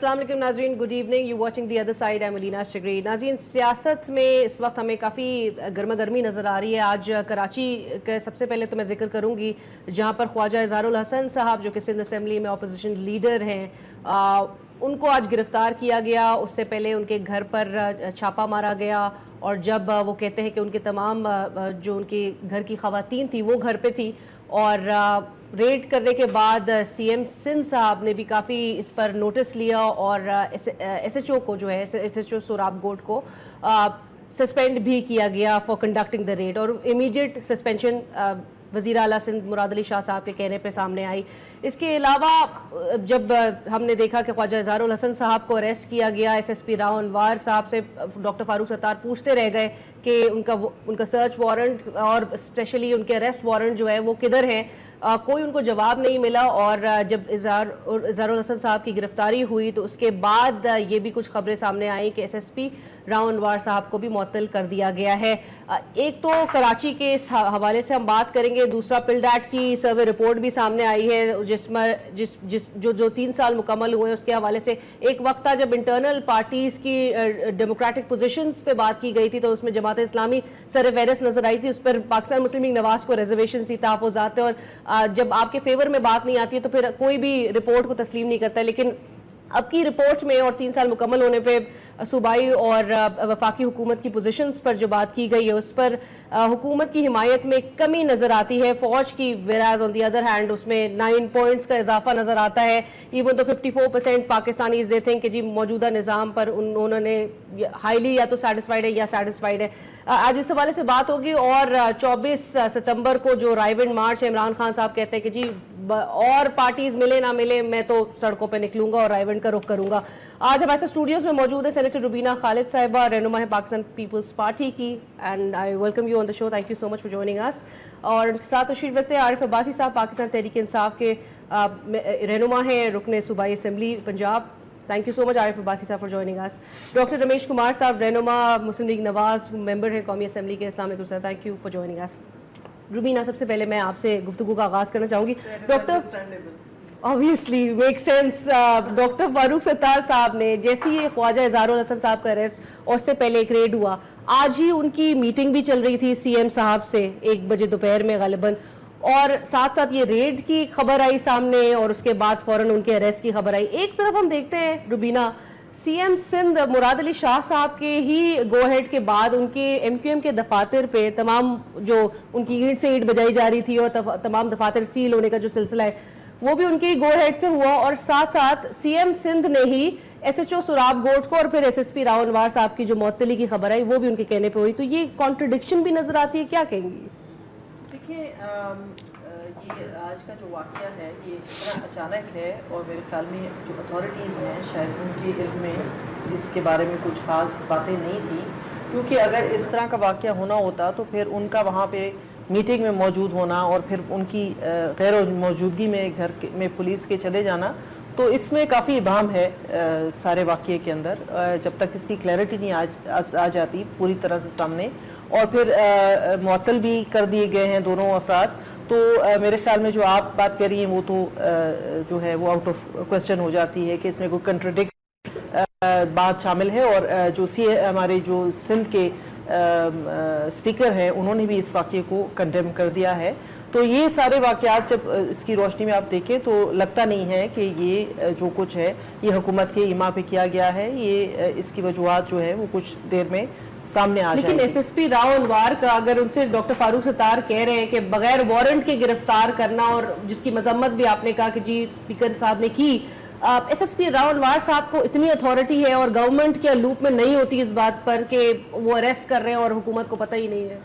अस्सलाम वालेकुम नाज़रीन, good evening, you watching the other side, I am Alina Shigri. नाज़रीन, सियासत में इस वक्त हमें काफ़ी गर्मा गर्मी नज़र आ रही है। आज कराची के सबसे पहले तो मैं जिक्र करूँगी जहाँ पर ख्वाजा इज़हारुल हसन साहब जो कि सिंध असम्बली में अपोजिशन लीडर हैं, उनको आज गिरफ़्तार किया गया। उससे पहले उनके घर पर छापा मारा गया और जब वो कहते हैं कि उनके तमाम जो उनके घर की ख़वातीन थी वो घर पे थी और रेड करने के बाद सीएम सिंध साहब ने भी काफ़ी इस पर नोटिस लिया और एसएचओ को जो है एसएचओ सोराब गोट को सस्पेंड भी किया गया फॉर कंडक्टिंग द रेड और इमीडिएट सस्पेंशन वज़ीर आला सिंध मुराद अली शाह साहब के कहने पे सामने आई। इसके अलावा जब हमने देखा कि ख्वाजा इज़हारुल हसन साहब को अरेस्ट किया गया, एसएसपी राव अनवार साहब से डॉक्टर फारूक सत्तार पूछते रह गए कि उनका सर्च वारंट और स्पेशली उनके अरेस्ट वारंट जो है वो किधर हैं, कोई उनको जवाब नहीं मिला। और जब इज़हारुल हसन साहब की गिरफ्तारी हुई तो उसके बाद ये भी कुछ खबरें सामने आई कि एसएसपी राव अनवार साहब को भी मुअत्तल कर दिया गया है। एक तो कराची के इस हवाले से हम बात करेंगे, दूसरा पिलडैट की सर्वे रिपोर्ट भी सामने आई है जिसमें जो 3 साल मुकम्मल हुए उसके हवाले से एक वक्त था जब इंटरनल पार्टीज़ की डेमोक्रेटिक पोजीशंस पे बात की गई थी तो उसमें जमात इस्लामी सर फहरिस्त नजर आई थी, उस पर पाकिस्तान मुस्लिम लीग नवाज को रिजर्वेशन थी, तहफ़्फ़ुज़ात थे और जब आपके फेवर में बात नहीं आती है तो फिर कोई भी रिपोर्ट को तस्लीम नहीं करता। लेकिन अब की रिपोर्ट में और 3 साल मुकम्मल होने पे सूबाई और वफाकी हुकूमत की पोजीशंस पर जो बात की गई है उस पर हुकूमत की हिमायत में कमी नज़र आती है फौज की, वेराज ऑन दी अदर हैंड उसमें 9 पॉइंट्स का इजाफा नज़र आता है। इवन तो 54% पाकिस्तानीज दे थिंक कि जी मौजूदा निज़ाम पर उन्होंने हाईली या तो सेटिस्फाइड है या सेटिस्फाइड है। आज इस हवाले से बात होगी। और 24 सितंबर को जो राइवेंड मार्च है, इमरान खान साहब कहते हैं कि जी और पार्टीज मिले ना मिले मैं तो सड़कों पे निकलूंगा और राइवेंड का रुख करूंगा। आज हमारे साथ स्टूडियोज में मौजूद है सेनेटर रुबीना खालिद साहिबा, रहनुमा है पाकिस्तान पीपल्स पार्टी की, and I welcome you on the show, thank you so much for joining अस। और उनके साथ तशरीफ रखते हैं आरिफ अब्बासी साहब, पाकिस्तान तहरीक इंसाफ के रहनुमा हैं, रुकन सूबाई assembly Punjab, thank you so much Arif Abbasi साहब for joining us. Doctor Ramesh Kumar साहब, रहनुमा मुस्लिम लीग नवाज, मेंबर हैं कौमी असम्बली के, अस्सलाम वालेकुम sir, thank you for joining अस। रुबीना, सबसे पहले मैं आपसे गुफ्तगू का आगाज़ करना चाहूँगी। Doctor obviously make sense, doctor Farooq Sattar साहब ने जैसे ही ख्वाजा इज़हारुल हसन साहब का अरेस्ट और उससे पहले एक रेड हुआ, आज ही उनकी मीटिंग भी चल रही थी सीएम साहब से 1 बजे दोपहर में गालिबन, और साथ साथ ये रेड की खबर आई सामने और उसके बाद फौरन उनके अरेस्ट की खबर आई। एक तरफ हम देखते हैं रुबीना, सीएम सिंध मुराद अली शाह साहब के ही गो हेड के बाद उनके एमक्यूएम के दफातर पे तमाम जो उनकी ईंट से ईंट बजाई जा रही थी और तमाम दफातर सील होने का जो सिलसिला है वो भी उनके गो हेड से हुआ, और साथ साथ सीएम सिंध ने ही एसएचओ सोराब गोट को और फिर एसएसपी राव अनवार साहब की जो मुअत्तली की खबर आई वो भी उनके कहने पे हुई। तो ये कॉन्ट्रडिक्शन भी नजर आती है, क्या कहेंगी? देखिए, ये आज का जो वाक़या है ये इतना अचानक है और मेरे ख्याल में जो अथॉरिटीज़ हैं शायद उनके इल्म में इसके बारे में कुछ ख़ास बातें नहीं थी, क्योंकि अगर इस तरह का वाक़या होना होता तो फिर उनका वहाँ पे मीटिंग में मौजूद होना और फिर उनकी गैर मौजूदगी में घर में पुलिस के चले जाना, तो इसमें काफ़ी इबाम है सारे वाक़ये के अंदर, जब तक इसकी क्लैरिटी नहीं आ जाती पूरी तरह से सामने। और फिर मुअत्तल भी कर दिए गए हैं दोनों अफराद, तो मेरे ख्याल में जो आप बात कर रही हैं वो तो जो है वो आउट ऑफ क्वेश्चन हो जाती है कि इसमें कोई कंट्रडिक्ट बात शामिल है। और जो हमारे जो सिंध के स्पीकर हैं उन्होंने भी इस वाक़ये को कंडेम कर दिया है। तो ये सारे वाक़यात जब इसकी रोशनी में आप देखें तो लगता नहीं है कि ये जो कुछ है ये हुकूमत के इमा पे किया गया है, ये इसकी वजूहात जो है वो कुछ देर में सामने आ जाएगी। लेकिन एसएसपी राव अनवार का अगर उनसे डॉक्टर फारूक सत्तार कह रहे हैं कि बगैर वारंट के गिरफ्तार करना, और जिसकी मजम्मत भी आपने कहा कि जी स्पीकर साहब ने की, एसएसपी राव अनवार साहब को इतनी अथॉरिटी है और गवर्नमेंट के लूप में नहीं होती इस बात पर कि वो अरेस्ट कर रहे हैं और हुकूमत को पता ही नहीं है?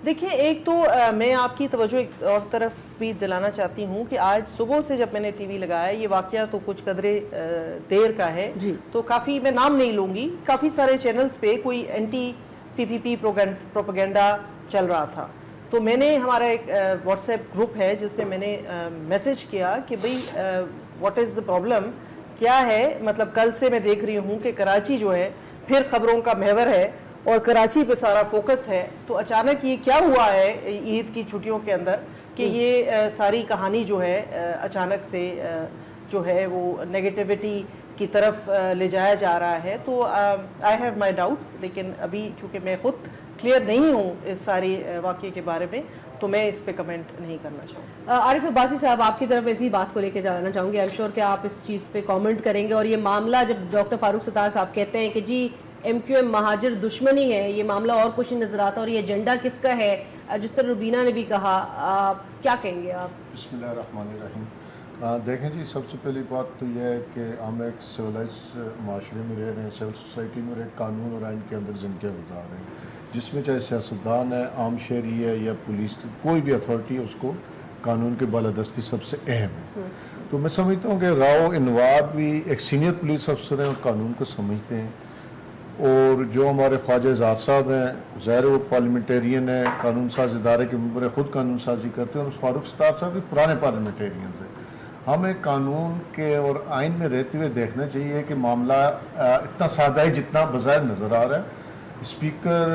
देखिए, एक तो मैं आपकी तवज्जो एक और तरफ भी दिलाना चाहती हूँ कि आज सुबह से जब मैंने टीवी लगाया, ये वाक़या तो कुछ कदरे देर का है जी, तो काफ़ी, मैं नाम नहीं लूँगी, काफ़ी सारे चैनल्स पे कोई एंटी पीपीपी प्रोपेगेंडा चल रहा था। तो मैंने, हमारा एक व्हाट्सएप ग्रुप है जिसमें मैंने मैसेज किया कि भाई व्हाट इज़ द प्रॉब्लम, क्या है, मतलब कल से मैं देख रही हूँ कि कराची जो है फिर खबरों का महवर है और कराची पे सारा फोकस है। तो अचानक ये क्या हुआ है ईद की छुट्टियों के अंदर कि ये सारी कहानी जो है अचानक से जो है वो नेगेटिविटी کی طرف لے جایا جا رہا ہے. تو آئی ہیو مائی ڈاؤٹس, لیکن ابھی چونکہ میں خود کلیئر نہیں ہوں اس ساری واقعے کے بارے میں تو میں اس پہ کمنٹ نہیں کرنا چاہوں گی. عارف عباسی صاحب آپ کی طرف اسی بات کو لے کے جانا چاہوں گی, آئی ایم شیور کہ آپ اس چیز پہ کامنٹ کریں گے. اور یہ معاملہ جب ڈاکٹر فاروق ستار صاحب کہتے ہیں کہ جی ایم کیو ایم مہاجر دشمنی ہے, یہ معاملہ اور کچھ نہیں نظر آتا, اور یہ ایجنڈا کس کا ہے, جس طرح روبینہ نے بھی کہا, کیا کہیں گے آپ؟ بسم اللہ الرحمن الرحیم. دیکھیں جی, سب سے پہلی بات تو یہ ہے کہ ہم ایک سویلائز معاشرے میں رہ رہے ہیں, سول سوسائٹی میں, ایک قانون اور آئین کے اندر زندگیاں گزار رہے ہیں, جس میں چاہے سیاستدان ہے, عام شہری ہے یا پولیس, کوئی بھی اتھارٹی ہے, اس کو قانون کے بالادستی سب سے اہم ہے. تو میں سمجھتا ہوں کہ راؤ انوار بھی ایک سینئر پولیس افسر ہیں اور قانون کو سمجھتے ہیں, اور جو ہمارے خواجہ اظہار صاحب ہیں, ظاہر وہ پارلیمنٹیرین ہیں, قانون ساز ادارے کے ممبر ہیں, خود قانون سازی کرتے ہیں, اور فاروق ستار صاحب بھی پرانے پارلیمنٹیرینز ہیں. ہمیں قانون کے اور آئین میں رہتے ہوئے دیکھنا چاہیے کہ معاملہ اتنا سادہ ہے جتنا بظاہر نظر آ رہا ہے. اسپیکر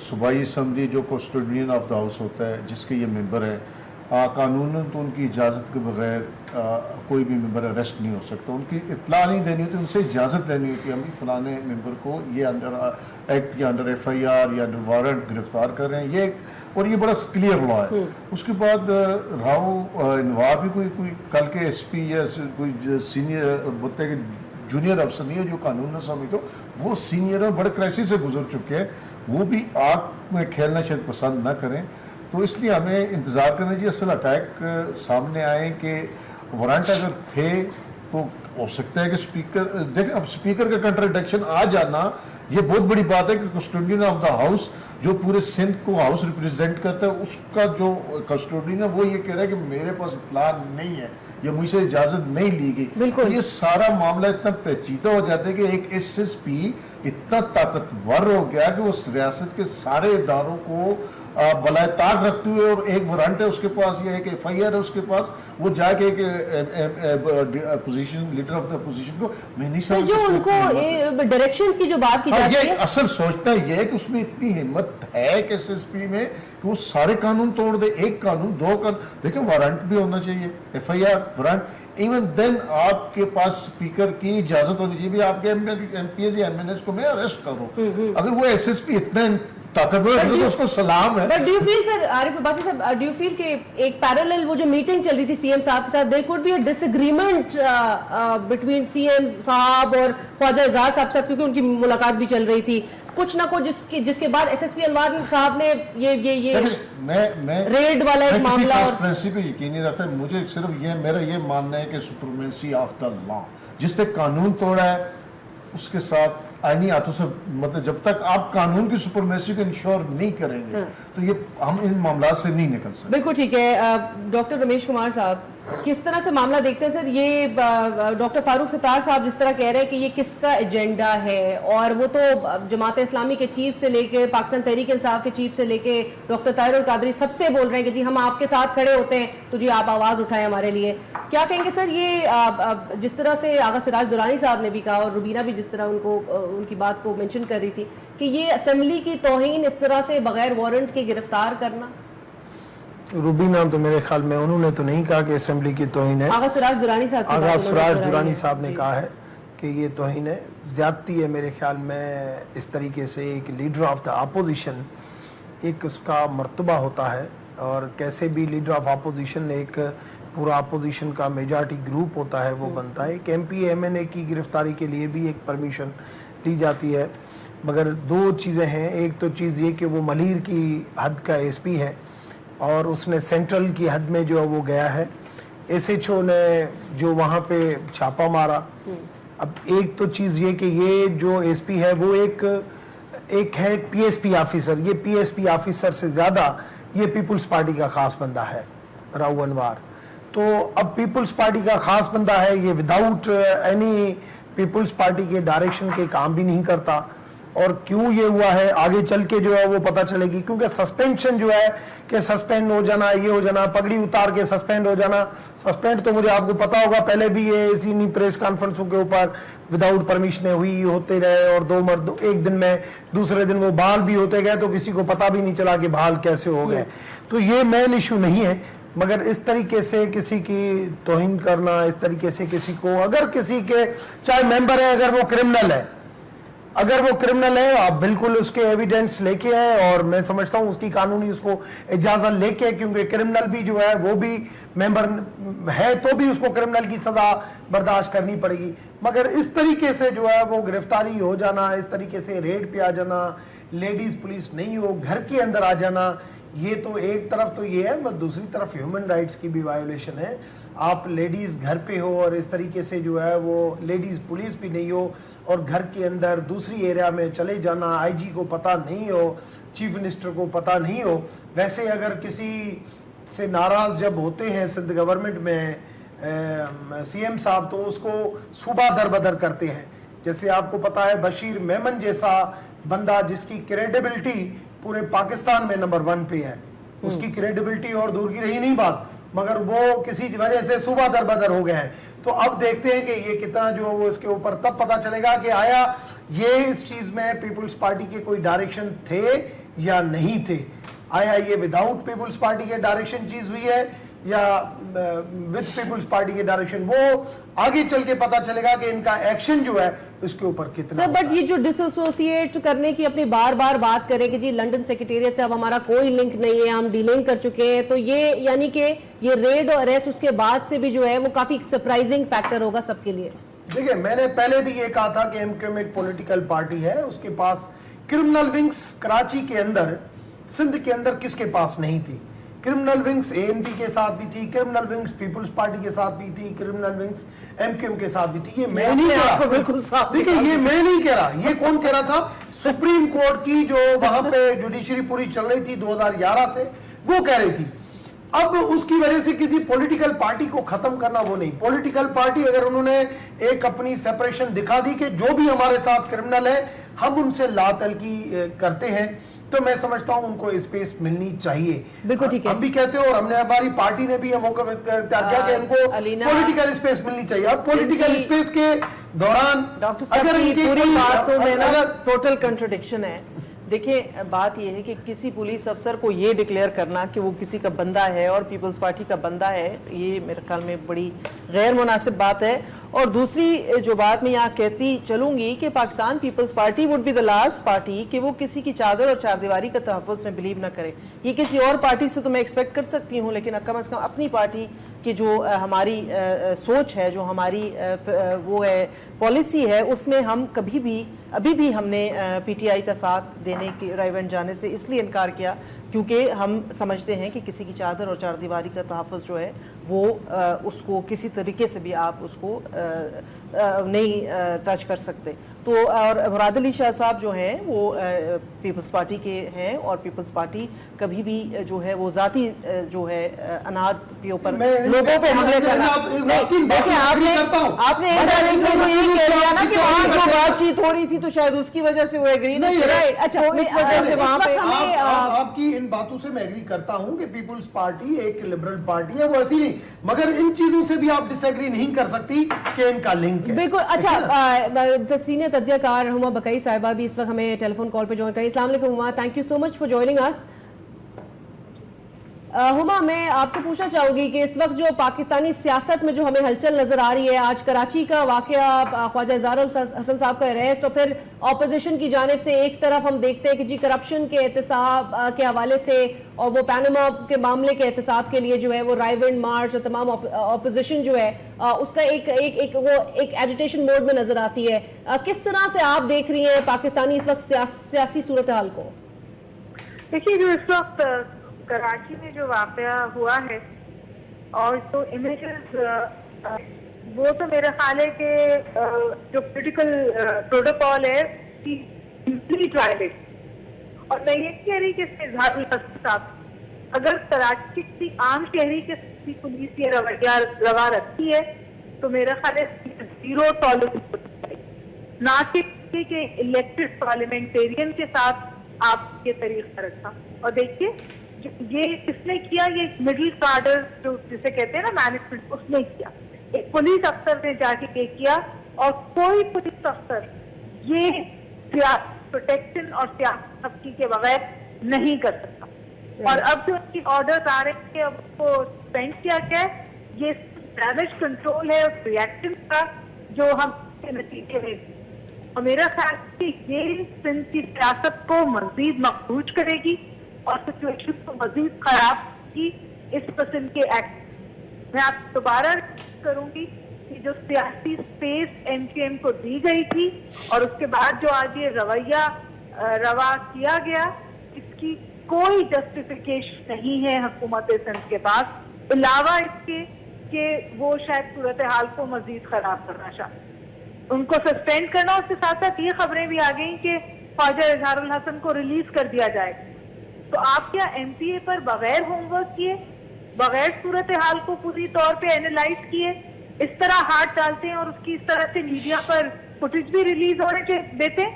صوبائی اسمبلی جو کسٹوڈین آف دا ہاؤس ہوتا ہے, جس کے یہ ممبر ہیں, قانون تو ان کی اجازت کے بغیر کوئی بھی ممبر اریسٹ نہیں ہو سکتا. ان کی اطلاع نہیں دینی ہوتی, ان سے اجازت لینی ہوتی ہے, ہم فلانے ممبر کو یہ انڈر ایکٹ یا انڈر ایف آئی آر یا انڈر وارنٹ گرفتار کر رہے ہیں, یہ اور یہ بڑا کلیئر لا ہے. اس کے بعد راؤ انوار بھی کوئی کل کے ایس پی یا کوئی سینئر بولتے ہیں کہ جونیئر افسر نہیں ہے جو قانون نہ سمجھتے, وہ سینئر اور بڑے کرائسس سے گزر چکے ہیں, وہ بھی آگ میں کھیلنا شاید پسند نہ کریں. تو اس لیے ہمیں انتظار کرنا چاہیے اصل اٹیک سامنے آئے کہ وارنٹ اگر تھے تو ہو سکتا ہے کہ اسپیکر دیکھیں, اب اسپیکر کا کنٹراڈکشن آ جانا یہ بہت بڑی بات ہے کہ کسٹوڈین آف دا ہاؤس جو پورے سندھ کو ہاؤس ریپرزینٹ کرتا ہے, اس کا جو کسٹوڈین ہے وہ یہ کہہ رہا ہے کہ میرے پاس اطلاع نہیں ہے یا مجھ سے اجازت نہیں لی گئی. یہ سارا معاملہ اتنا پیچیدہ ہو جاتا ہے کہ ایک ایس ایس پی اتنا طاقتور ہو گیا کہ وہ ریاست کے سارے اداروں کو بلائے طاق رکھتے ہوئے, اور ایک وارنٹ ہے اس کے پاس یا ایک ایف آئی آر ہے اس کے پاس, وہ جا کے ایک opposition leader of the opposition کو میں نہیں سمجھتا جو ان کو ڈائریکشنز کی جو بات کی جاتی ہے, اصل سوچتا یہ ہے کہ اس میں اتنی ہمت ہے ایک ایس ایس پی میں کہ وہ سارے قانون توڑ دے, ایک قانون دو قانون. دیکھیں وارنٹ بھی ہونا چاہیے, F I R warrant, even then آپ کے پاس اسپیکر کی اجازت ہونی چاہیے, بھی آپ کے ایم پی ایز یا ایم این ایز کو میں اریسٹ کروں. اگر وہ ایس ایس پی اتنا طاقتور ہے تو اس کو سلام ہے. بٹ ڈو یو فیل سر, عارف عباسی صاحب, ڈو یو فیل کہ ایک پیرالل وہ جو میٹنگ چل رہی تھی سی ایم صاحب کے ساتھ, there could be a disagreement between C M sahab اور خواجہ اظہار صاحب کے ساتھ, کیونکہ ان کی ملاقات بھی چل رہی تھی, کچھ نہ کچھ جس کے بعد ایس ایس پی انوار صاحب نے یہ ریڈ والا ایک معاملہ, اور ٹرانسپیرنسی پہ یقین نہیں رکھتا. مجھے صرف میرا یہ ماننا ہے کہ سپرمیسی آف دا لا, جس نے قانون توڑا ہے اس کے ساتھ آئینی ہاتھوں سے, مطلب جب تک آپ قانون کی سپرمیسی کو انشور نہیں کریں گے تو یہ ہم ان معاملات سے نہیں نکل سکتے. بالکل ٹھیک ہے. ڈاکٹر رمیش کمار صاحب, کس طرح سے معاملہ دیکھتے ہیں سر, یہ ڈاکٹر فاروق ستار صاحب جس طرح کہہ رہے ہیں کہ یہ کس کا ایجنڈا ہے, اور وہ تو جماعت اسلامی کے چیف سے لے کے پاکستان تحریک انصاف کے چیف سے لے کے ڈاکٹر طاہر القادری سب سے بول رہے ہیں کہ جی ہم آپ کے ساتھ کھڑے ہوتے ہیں تو جی آپ آواز اٹھائیں ہمارے لیے. کیا کہیں گے سر, یہ جس طرح سے آغا سراج درانی صاحب نے بھی کہا, اور روبینہ بھی جس طرح ان کی بات کو مینشن کر رہی تھی کہ یہ اسمبلی کی توہین اس طرح سے بغیر وارنٹ کے گرفتار کرنا. روبینہ تو میرے خیال میں انہوں نے تو نہیں کہا کہ اسمبلی کی توہین ہے, آغا سراج درانی صاحب نے کہا ہے کہ یہ توہین ہے, زیادتی ہے. میرے خیال میں اس طریقے سے ایک لیڈر آف دا اپوزیشن, ایک اس کا مرتبہ ہوتا ہے, اور کیسے بھی لیڈر آف اپوزیشن ایک پورا اپوزیشن کا میجارٹی گروپ ہوتا ہے وہ بنتا ہے. ایک ایم پی ایم این اے کی گرفتاری کے لیے بھی ایک پرمیشن دی جاتی ہے, مگر دو چیزیں ہیں. ایک تو چیز یہ کہ وہ ملیر کی حد کا ایس پی ہے اور اس نے سینٹرل کی حد میں جو وہ گیا ہے, ایس ایچ او نے جو وہاں پہ چھاپا مارا. اب ایک تو چیز یہ کہ یہ جو ایس پی ہے وہ ایک ہے پی ایس پی آفیسر, یہ پی ایس پی آفیسر سے زیادہ یہ پیپلز پارٹی کا خاص بندہ ہے راؤ انوار. تو اب پیپلز پارٹی کا خاص بندہ ہے, یہ وداؤٹ اینی پیپلز پارٹی کے ڈائریکشن کے کام بھی نہیں کرتا, اور کیوں یہ ہوا ہے آگے چل کے جو ہے وہ پتہ چلے گی. کیونکہ سسپینشن جو ہے کہ سسپینڈ ہو جانا, یہ ہو جانا, پگڑی اتار کے سسپینڈ ہو جانا, سسپینڈ تو مجھے آپ کو پتا ہوگا پہلے بھی یہ اسی پریس کانفرنسوں کے اوپر وداؤٹ پرمیشن ہوئی ہوتے رہے, اور دو مرد ایک دن میں دوسرے دن وہ بحال بھی ہوتے گئے تو کسی کو پتہ بھی نہیں چلا کہ بحال کیسے ہو گئے. تو یہ مین ایشو نہیں ہے. मगर इस तरीके से किसी की तौहीन करना, इस तरीके से किसी को, अगर किसी के चाहे मेंबर है, अगर वो क्रिमिनल है, अगर वो क्रिमिनल है, आप बिल्कुल उसके एविडेंस लेके आए, और मैं समझता हूँ उसकी कानूनी उसको इजाज़त लेके, क्योंकि क्रिमिनल भी जो है वो भी मेंबर है तो भी उसको क्रिमिनल की सज़ा बर्दाश्त करनी पड़ेगी। मगर इस तरीके से जो है वो गिरफ्तारी हो जाना, इस तरीके से रेड पे आ जाना, लेडीज़ पुलिस नहीं हो, घर के अंदर आ जाना, ये तो एक तरफ तो ये है, मगर दूसरी तरफ ह्यूमन राइट्स की भी वायोलेशन है। आप लेडीज़ घर पे हो और इस तरीके से जो है वो लेडीज़ पुलिस भी नहीं हो, और घर के अंदर दूसरी एरिया में चले जाना, आईजी को पता नहीं हो, चीफ मिनिस्टर को पता नहीं हो। वैसे अगर किसी से नाराज़ जब होते हैं सिंध गवर्नमेंट में सीएम साहब, तो उसको सूबा दरबदर करते हैं। जैसे आपको पता है बशीर मेमन जैसा बंदा जिसकी क्रेडिबिलिटी पूरे पाकिस्तान में नंबर 1 पे है, उसकी क्रेडिबिलिटी और दूर की रही नहीं बात, मगर वो किसी वजह से सूबा दरबदर हो गए हैं। तो अब देखते हैं कि ये कितना जो वो इसके ऊपर तब पता चलेगा कि आया ये इस चीज़ में पीपल्स पार्टी के कोई डायरेक्शन थे या नहीं थे, आया ये विदाउट पीपल्स पार्टी के डायरेक्शन चीज़ हुई है या विद पीपल्स पार्टी के डायरेक्शन, वो आगे चल के पता चलेगा कि इनका एक्शन जो है उसके ऊपर कितना। सर बट ये जो डिसोसिएट करने की अपनी बार बार बात करें कि जी लंदन सेक्रेटेरिएट से अब हमारा कोई लिंक नहीं है, हम डीलिंग कर चुके हैं, तो ये यानी कि ये रेड और अरेस्ट उसके बाद से भी जो है वो काफी सरप्राइजिंग फैक्टर होगा सबके लिए। देखिए मैंने पहले भी ये कहा था कि एमक्यूएम एक पॉलिटिकल पार्टी है, उसके पास क्रिमिनल विंग्स कराची के अंदर, सिंध के अंदर किसके पास नहीं थी। क्रिमिनल विंग्स एएनपी के साथ भी थी, क्रिमिनल विंग्स पीपल्स पार्टी के साथ भी थी, क्रिमिनल विंग्स एमक्यूएम के साथ भी थी। ये मैं नहीं कह रहा, बिल्कुल साफ। देखिए ये मैं नहीं कह रहा, ये कौन कह रहा था, सुप्रीम कोर्ट की जो वहां पे जुडिशरी पूरी चल रही थी 2011 से, वो कह रही थी। अब उसकी वजह से किसी पॉलिटिकल पार्टी को खत्म करना वो नहीं। पॉलिटिकल पार्टी अगर उन्होंने एक अपनी सेपरेशन दिखा दी कि जो भी हमारे साथ क्रिमिनल है हम उनसे लातलकी करते हैं, तो मैं समझता हूं उनको स्पेस मिलनी चाहिए। बिल्कुल ठीक है, हम भी कहते हैं और हमने हमारी पार्टी ने भी ये मौका इख्तियार किया कि इनको पॉलिटिकल स्पेस मिलनी चाहिए। अब पॉलिटिकल स्पेस के दौरान डॉक्टर साहब अगर की इनकी पूरी कोई- बातों में ना अगर टोटल कंट्रोडिक्शन है। देखिए बात यह है कि किसी पुलिस अफसर को ये डिक्लेयर करना कि वो किसी का बंदा है और पीपल्स पार्टी का बंदा है, ये मेरे ख्याल में बड़ी गैर मुनासिब बात है। और दूसरी जो बात मैं यहाँ कहती चलूंगी कि Pakistan peoples party would be the last party कि वो किसी की चादर और चारदीवारी का तहफ़्फ़ुज़ में बिलीव ना करे। ये किसी और पार्टी से तो मैं एक्सपेक्ट कर सकती हूँ, लेकिन कम अज़ कम अपनी पार्टी की जो हमारी सोच है, जो हमारी वो है पॉलिसी है, उसमें हम कभी भी अभी भी हमने पीटीआई का साथ देने की रायवेंट जाने से इसलिए इनकार किया क्योंकि हम समझते हैं कि किसी की चादर और चारदीवारी का तहफ़्फ़ुज़ जो है वो उसको किसी तरीके से भी आप उसको नहीं टच कर सकते। तो और मुराद अली शाह साहब जो हैं वो पीपल्स पार्टी के हैं और पीपल्स पार्टी कभी भी जो है वो जाती जो है अनाथ के ऊपर लोगों पे हमले करना नहीं। देखिए आपने इनडायरेक्टली तो यही कह दिया ना कि वहाँ जो बातचीत हो रही थी तो शायद उसकी वजह से वो एग्री नहीं कर रहे। अच्छा, तो इस वजह से वहाँ पे आपकी इन बातों से मैं एग्री करता हूं कि पीपल्स पार्टी एक लिबरल पार्टी है, वो ऐसी नहीं, मगर इन चीजों से भी आप डिसएग्री नहीं कर सकती कि इनका लिंक है। बिल्कुल। अच्छा, सीनियर तज्ज़ियाकार हुमा बकई साहिबा भी इस वक्त हमें टेलीफोन कॉल पे ज्वाइन करें। अस्सलाम वालेकुम Huma, thank you so much for joining अस। हुमा, मैं आपसे पूछना चाहूँगी कि इस वक्त जो पाकिस्तानी सियासत में जो हमें हलचल नज़र आ रही है, आज कराची का वाक़या, ख्वाजा इज़हारुल हसन साहब का अरेस्ट, और फिर ऑपोजिशन की जानिब से एक तरफ हम देखते हैं कि जी करप्शन के एहतसाब के हवाले से और वो पैनामा के मामले के एहतसाब के लिए जो है वो राइवेंट मार्च और तमाम ऑपोजिशन जो है उसका एक एजिटेशन मोड में नज़र आती है। किस तरह से आप देख रही हैं पाकिस्तानी इस वक्त सियासी सूरत हाल को? देखिए, जो इस वक्त कराची में जो वाक़या हुआ है और जो इमेजेस वो तो मेरा ख्याल है कि जो पॉलिटिकल प्रोटोकॉल है कंप्लीट वायलेट। और मैं ये कह रही कि इज़हारुल हसन साहब अगर कराची की आम शहरी के पुलिस ये रवैया रवा रखती है तो मेरा ख्याल है जीरो टॉलरेंस, ना कि इलेक्टेड पार्लियामेंटेरियन के साथ आप ये तरीका रखा। और देखिए ये किसने किया, ये मिडिल कार्डर जो जिसे कहते हैं ना मैनेजमेंट, उसने किया। एक पुलिस अफसर ने जाके ये किया और कोई पुलिस अफसर ये प्रोटेक्शन और सियासत के बगैर नहीं कर सकता। और अब जो उनकी ऑर्डर्स आ रहे हैं कि अब उसको सस्पेंड किया गया है, ये डैमेज कंट्रोल है उस रिएक्शन का जो हम के नतीजे में, और मेरा ख्याल है कि ये सिंध की सियासत को मजीद मकबूज करेगी और सिचुएशन को मजीद खराब की इस किस्म के एक्ट। मैं आप दोबारा करूंगी कि जो सियासी स्पेस एमकेएम को दी गई थी और उसके बाद जो आज ये रवैया रवा किया गया, इसकी कोई जस्टिफिकेशन नहीं है हुकूमत सिंध के पास, अलावा इसके कि वो शायद सूरत हाल को मजीद खराब करना चाहते। उनको सस्पेंड करना, उसके साथ साथ ये खबरें भी आ गई कि ख्वाजा इजहारुल हसन को रिलीज कर दिया जाएगा। तो आप क्या एमपीए पर बगैर होमवर्क किए, बगैर सूरत हाल को पूरी तौर पे एनालाइज किए इस तरह हाथ डालते हैं और उसकी इस तरह से मीडिया पर फुटेज भी रिलीज होने देते हैं,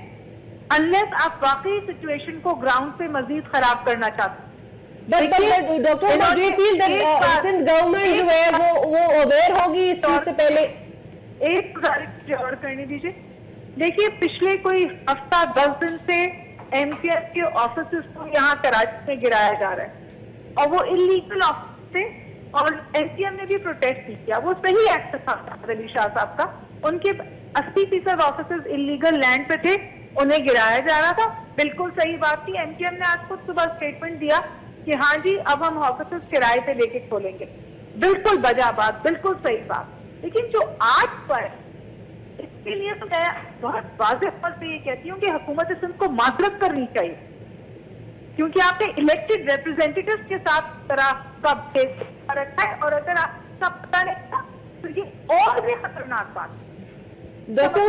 अनलेस आप वाकई सिचुएशन को ग्राउंड पे मजीद खराब करना चाहते हैं। Doctor, do you feel that Sindh government जो है वो अवेयर होगी इस चीज से पहले? एक गुजारिश और करने दीजिए। देखिए, पिछले कोई हफ्ता 10 दिन से एमकेएफ के ऑफिस को यहाँ कराची में गिराया जा रहा है और वो इलीगल ऑफिस थे और एमकेएम ने भी प्रोटेस्ट नहीं किया। वो सही एक्ट था अली शाह साहब का, उनके 80% ऑफिस इलीगल लैंड पे थे, उन्हें गिराया जा रहा था, बिल्कुल सही बात थी। एमकेएम ने आज खुद सुबह स्टेटमेंट दिया कि हाँ जी अब हम ऑफिस किराए पे लेके खोलेंगे, बिल्कुल बजा बात, बिल्कुल सही बात। लेकिन जो आज पर, इसके लिए तो मैं बहुत वाज़ेह तौर पे ये कहती हूँ कि हुकूमत सिंध को माजरत करनी चाहिए, क्योंकि आपने इलेक्टेड रिप्रेजेंटेटिव के साथ तरह का भेद रखा है और अगर आपका पता नहीं था तो ये और भी खतरनाक बात है। Doctor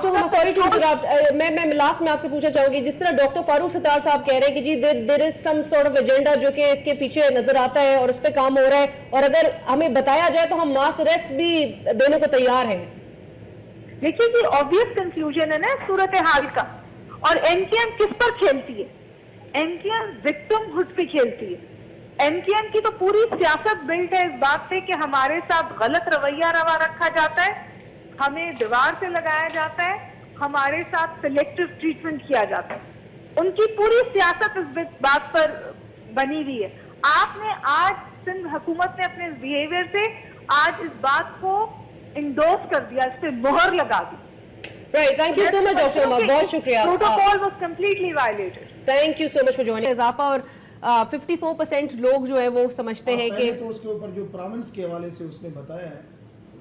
Huma, sorry to interrupt, मैं लास्ट में आपसे पूछना चाहूंगी, जिस तरह डॉक्टर फारूक सत्तार साहब कह रहे हैं कि जी there is some sort of agenda जो कि इसके पीछे नजर आता है और उस पर काम हो रहा है, और अगर हमें बताया जाए तो हम मास अरेस्ट भी देने को तैयार हैं। देखिए कि ऑब्वियस कंफ्यूजन है ना सूरत हाल का, और एमकेएम किस पर खेलती है? एमकेएम विक्टिमहुड पे खेलती है। एमकेएम की तो पूरी सियासत बिल्ड है इस बात पे कि हमारे साथ गलत रवैया रवा रखा जाता है, हमें दीवार से लगाया जाता है, हमारे साथ सिलेक्टिव ट्रीटमेंट किया जाता है। उनकी पूरी सियासत इस बात पर बनी हुई है। आपने आज सिंध हुकूमत ने अपने बिहेवियर से आज इस बात को इंडोर्स कर दिया, इस पे मोहर लगा दी। Right, thank you so much doctor Huma, बहुत शुक्रिया। Protocol was completely violated. Thank you so much for joining. इजाफा और 54% लोग जो है वो समझते हैं कि तो उसके ऊपर जो प्रोविंस के हवाले से उसने बताया है,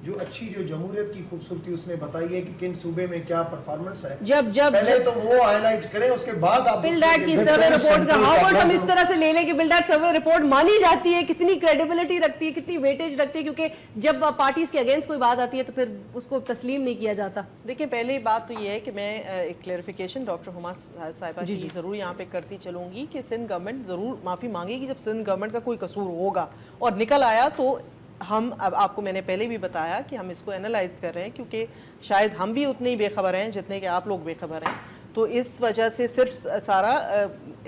जो अच्छी जो जमहूरियत की खूबसूरती उसने बताई है कि किन सूबे में क्या परफॉर्मेंस है, जब पहले तो वो हाईलाइट करें, उसके बाद आप बिल्डैट की सर्वे रिपोर्ट का हाउ हम इस तरह से ले लें कि बिल्डैट सर्वे रिपोर्ट मानी जाती है, कितनी क्रेडिबिलिटी रखती है, कितनी वेटेज रखती है, क्योंकि जब पार्टीज के अगेंस्ट कोई बात आती है तो फिर उसको तस्लीम नहीं किया जाता। देखिए, पहली बात तो ये है कि मैं एक क्लेरिफिकेशन डॉक्टर हुमा साहिबा की ज़रूर यहाँ पे करती चलूँगी कि सिंध गवर्नमेंट ज़रूर माफ़ी मांगेगी जब सिंध गवर्नमेंट का कोई कसूर होगा और निकल आया तो हम, अब आपको मैंने पहले भी बताया कि हम इसको एनालाइज कर रहे हैं, क्योंकि शायद हम भी उतने ही बेखबर हैं जितने कि आप लोग बेखबर हैं। तो इस वजह से सिर्फ सारा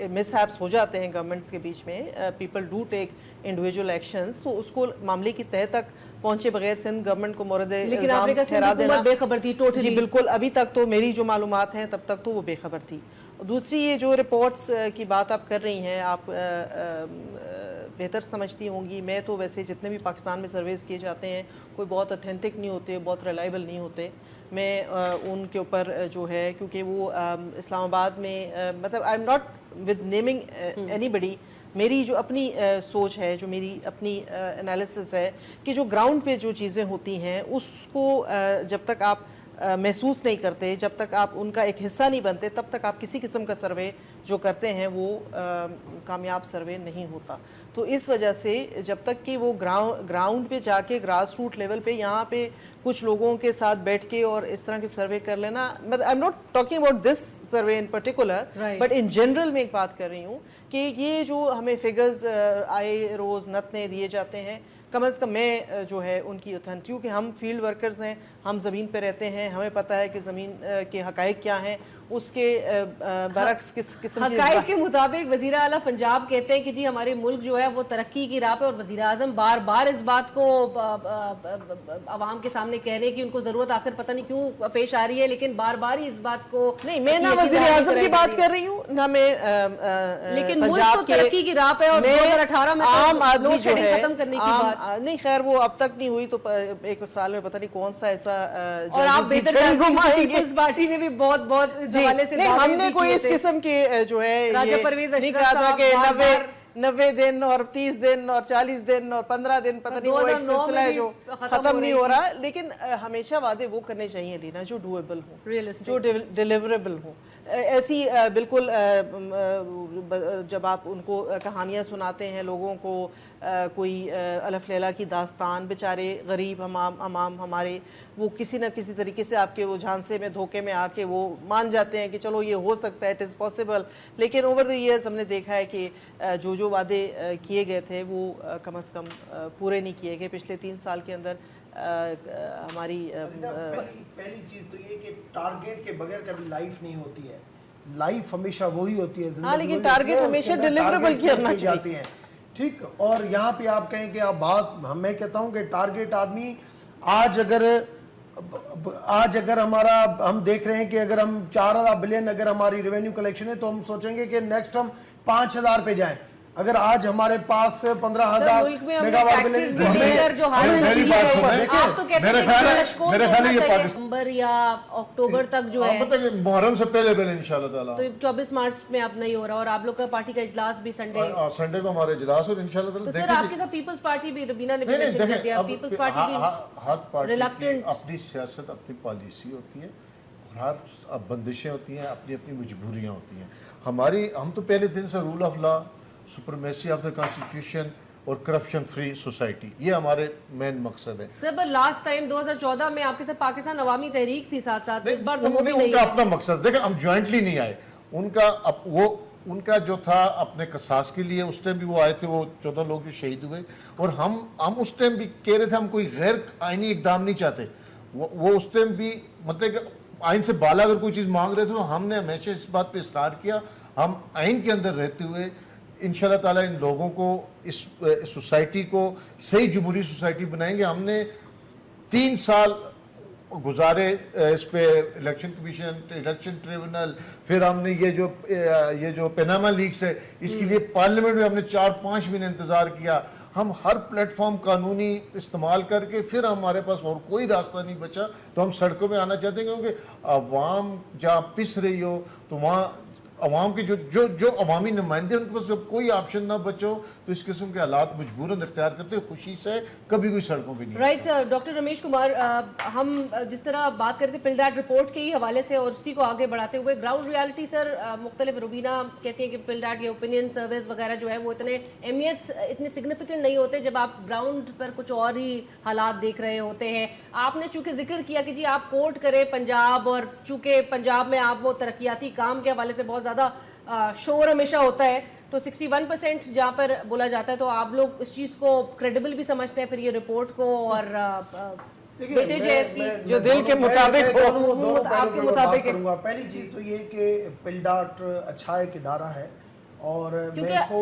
मिसहैप्स हो जाते हैं गवर्नमेंट्स के बीच में, people do take individual actions, तो उसको मामले की तह तक पहुंचे बगैर सिंध गवर्नमेंट को मोरद इल्जाम ठहरा देना बेखबर थी टोटली। जी बिल्कुल, अभी तक तो मेरी जो मालूमात हैं तब तक तो वो बेखबर थी। दूसरी, ये जो रिपोर्ट्स की बात आप कर रही हैं, आप बेहतर समझती होंगी, मैं तो वैसे जितने भी पाकिस्तान में सर्वेस किए जाते हैं कोई बहुत ऑथेंटिक नहीं होते, बहुत रिलायबल नहीं होते। मैं उनके ऊपर जो है, क्योंकि वो इस्लामाबाद में मतलब I am not with naming anybody, मेरी जो अपनी सोच है, जो मेरी अपनी एनालिसिस है कि जो ग्राउंड पे जो चीज़ें होती हैं उसको जब तक आप महसूस नहीं करते, जब तक आप उनका एक हिस्सा नहीं बनते, तब तक आप किसी किस्म का सर्वे जो करते हैं वो कामयाब सर्वे नहीं होता। तो इस वजह से जब तक कि वो ग्राउंड पे जाके ग्रास रूट लेवल पे यहाँ पे कुछ लोगों के साथ बैठ के और इस तरह के सर्वे कर लेना, मतलब I am not talking about this survey in particular, but in general मैं एक बात कर रही हूँ कि ये जो हमें फिगर्स आए रोज़ नतने दिए जाते हैं, कम अज़ कम मैं जो है उनकी ऑथेंटिक, क्योंकि हम फील्ड वर्कर्स हैं, हम ज़मीन पे रहते हैं, हमें पता है कि ज़मीन के हक़ाइक़ क्या हैं, اس کے برعکس کس قسم کی حقائق کے مطابق وزیر اعلیٰ پنجاب کہتے ہیں کہ جی ہمارے ملک جو ہے وہ ترقی کی راہ پہ، اور وزیر اعظم بار بار اس بات کو عوام کے سامنے کہہ رہے ہیں کہ ان کو ضرورت آخر پتہ نہیں کیوں پیش آ رہی ہے، لیکن بار بار ہی اس بات کو نہیں، میں نہ وزیر اعظم کی بات کر رہی ہوں نہ میں لیکن ملک تو ترقی کی راہ پہ، اور 2018 میں عام آدمی لوڈ جو شیڈنگ ہے ختم کرنے کی بات، نہیں خیر وہ اب تک نہیں ہوئی تو ایک سال میں پتہ نہیں کون سا ایسا اور آپ بہتر جانتے ہیں پیپلز پارٹی نے بھی بہت اس حوالے سے نہیں، ہم نے کوئی اس قسم کے جو ہے راجہ پرویز نہیں اشرف کہا تھا کہ صاحب 90 دن اور 30 دن اور 40 دن اور 15 دن پتہ نہیں، وہ ایک سلسلہ ہے جو ختم نہیں ہو رہا، لیکن ہمیشہ وعدے وہ کرنے چاہیے لینا جو ڈویبل ہوں، جو ڈیلیوریبل ہوں۔ ایسی بالکل جب آپ ان کو کہانیاں سناتے ہیں لوگوں کو، کوئی الف لیلہ کی داستان، بیچارے غریب امام ہمارے وہ کسی نہ کسی طریقے سے آپ کے وہ جھانسے میں دھوکے میں آ کے وہ مان جاتے ہیں کہ چلو یہ ہو سکتا ہے، اٹ از پاسبل، لیکن اوور دی ایئرز ہم نے دیکھا ہے کہ جو وعدے کیے گئے تھے وہ کم از کم پورے نہیں کیے گئے۔ پچھلے 3 سال کے اندر ہماری پہلی چیز تو یہ کہ ٹارگیٹ کے بغیر کبھی لائف نہیں ہوتی ہے، لائف ہمیشہ وہی ہوتی ہے، ہاں لیکن ٹارگیٹ ہمیشہ ڈیلیوریبل کرنا چاہیے، ٹھیک۔ اور یہاں پہ آپ کہیں کہ آپ بات، میں کہتا ہوں کہ ٹارگیٹ آدمی آج اگر ہمارا ہم دیکھ رہے ہیں کہ اگر ہم 4000 بلین اگر ہماری ریونیو کلیکشن ہے تو ہم سوچیں گے کہ نیکسٹ ہم 5000 پہ جائیں۔ اگر آج ہمارے پاس 15,000 میگا واٹ بلین دسمبر یا اکتوبر تک جو ہے محرم سے پہلے انشاءاللہ تعالیٰ تو 24 مارچ میں اب نہیں ہو رہا، اور آپ لوگ کا پارٹی کا اجلاس بھی سنڈے کو ہمارے اجلاس، اور انشاءاللہ تو تعالیٰ سر آپ کے ساتھ پیپلز پارٹی بھی ربینہ نے بھی منشن کر دیا، پیپلز پارٹی ہر پارٹی کی ریلکٹنٹ اپنی سیاست، اپنی پالیسی ہوتی ہے، اور ہر بندشیں ہوتی ہیں، اپنی اپنی مجبوریاں ہوتی ہیں۔ ہم تو پہلے دن سے rule of law, supremacy of the constitution اور کرپشن فری سوسائٹی، یہ ہمارے مین مقصد ہے۔ سر لاسٹ ٹائم 2014 میں آپ کے ساتھ پاکستان عوامی تحریک تھی ساتھ ساتھ، اس بار تو وہ بھی ان نہیں کا ہے۔ اپنا مقصد دیکھیں، ہم جوائنٹلی نہیں آئے، ان کا جو تھا اپنے قصاص کے لیے، اس ٹائم بھی وہ آئے تھے، وہ 14 لوگ جو شہید ہوئے، اور ہم اس ٹائم بھی کہہ رہے تھے ہم کوئی غیر آئینی اقدام نہیں چاہتے، وہ اس ٹائم بھی مطلب کہ آئین سے بالا اگر کوئی چیز مانگ رہے تھے تو ہم نے ہمیشہ اس بات پہ اصرار کیا، ہم آئین کے اندر رہتے ہوئے انشاءاللہ تعالیٰ ان لوگوں کو، اس سوسائٹی کو صحیح جمہوری سوسائٹی بنائیں گے۔ ہم نے 3 سال گزارے اس پہ، الیکشن کمیشن، الیکشن ٹریبونل، پھر ہم نے یہ جو پیناما لیکس ہے اس کے لیے پارلیمنٹ میں ہم نے 4-5 مہینے انتظار کیا۔ ہم ہر پلیٹ فارم قانونی استعمال کر کے پھر ہمارے پاس اور کوئی راستہ نہیں بچا تو ہم سڑکوں پہ آنا چاہتے ہیں، کیونکہ عوام جہاں پس رہی ہو تو وہاں عوام کے جو عوامی نمائندے ان کے پاس جب کوئی آپشن نہ بچو تو اس قسم کے حالات مجبوراً اختیار کرتے، خوشی سے کبھی کوئی سڑکوں پہ نہیں۔ Right sir, doctor Ramesh Kumar, ہم جس طرح بات کرتے پل ڈیٹ رپورٹ کے ہی حوالے سے اور اسی کو آگے بڑھاتے ہوئے، گراؤنڈ ریالٹی سر مختلف، روبینہ کہتی ہیں کہ پل ڈیٹ کے اوپینین سرویز وغیرہ جو ہے وہ اتنے سگنیفیکنٹ نہیں ہوتے جب آپ گراؤنڈ پر کچھ اور ہی حالات دیکھ رہے ہوتے ہیں۔ آپ نے چونکہ ذکر کیا کہ جی آپ کوٹ کریں پنجاب، اور چونکہ پنجاب میں آپ وہ ترقیاتی کام کے حوالے سے بہت زیادہ شور ہمیشہ ہوتا ہے، تو 61% جہاں پر بولا جاتا ہے، تو آپ لوگ اس چیز کو کریڈیبل بھی سمجھتے ہیں پھر یہ رپورٹ کو، اور جو دل کے مطابق آپ کے مطابق کروں گا۔ پہلی چیز تو یہ کہ پل ڈاٹ اچھا ایک ادارہ ہے، اور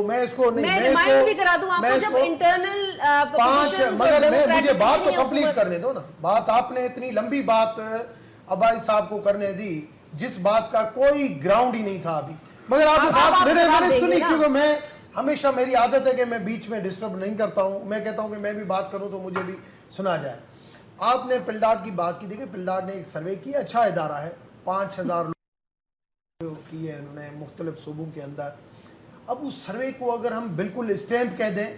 میں اس کو بھی کرا دوں آپ کو، جب انٹرنل 5 مگر مجھے بات تو کمپلیٹ کرنے دو نا، بات آپ نے اتنی لمبی بات ابائی صاحب کو کرنے دی جس بات کا کوئی گراؤنڈ ہی نہیں تھا ابھی، مگر آپ نے سنی، کیونکہ میں ہمیشہ میری عادت ہے کہ میں بیچ میں ڈسٹرب نہیں کرتا ہوں، میں کہتا ہوں کہ میں بھی بات کروں تو مجھے بھی سنا جائے۔ آپ نے پل ڈاٹ کی بات کی، دیکھیں پل ڈاٹ نے ایک سروے کیا، اچھا ادارہ ہے، 5000 لوگ کی ہے انہوں نے مختلف صوبوں کے اندر۔ اب اس سروے کو اگر ہم بالکل اسٹیمپ کہہ دیں،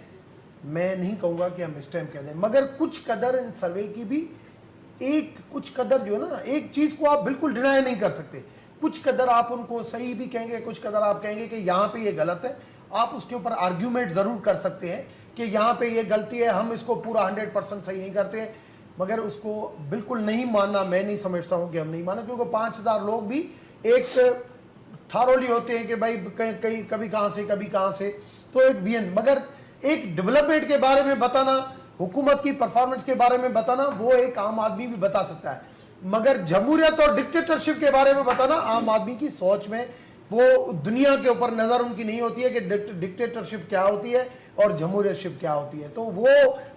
میں نہیں کہوں گا کہ ہم اسٹیمپ کہہ دیں، مگر کچھ قدر ان سروے کی بھی کچھ قدر جو ہے نا، ایک چیز کو آپ بالکل ڈینائی نہیں کر سکتے، کچھ قدر آپ ان کو صحیح بھی کہیں گے، کچھ قدر آپ کہیں گے کہ یہاں پہ یہ غلط ہے، آپ اس کے اوپر آرگیومنٹ ضرور کر سکتے ہیں کہ یہاں پہ یہ غلطی ہے، ہم اس کو پورا 100% صحیح نہیں کرتے، مگر اس کو بالکل نہیں ماننا، میں نہیں سمجھتا ہوں کہ ہم نہیں مانا، کیونکہ 5000 لوگ بھی ایک تھارولی ہوتے ہیں کہ بھائی کبھی کہاں سے، تو ایک وین، مگر ایک ڈیولپمنٹ کے بارے میں بتانا، حکومت کی پرفارمنس کے بارے میں بتانا، وہ ایک عام آدمی بھی بتا سکتا ہے۔ मगर जमहूरियत और डिक्टेटरशिप के बारे में बताना आम आदमी की सोच में, वो दुनिया के ऊपर नजर उनकी नहीं होती है कि डिक्टेटरशिप क्या होती है और जमहूरियतशिप क्या होती है, तो वो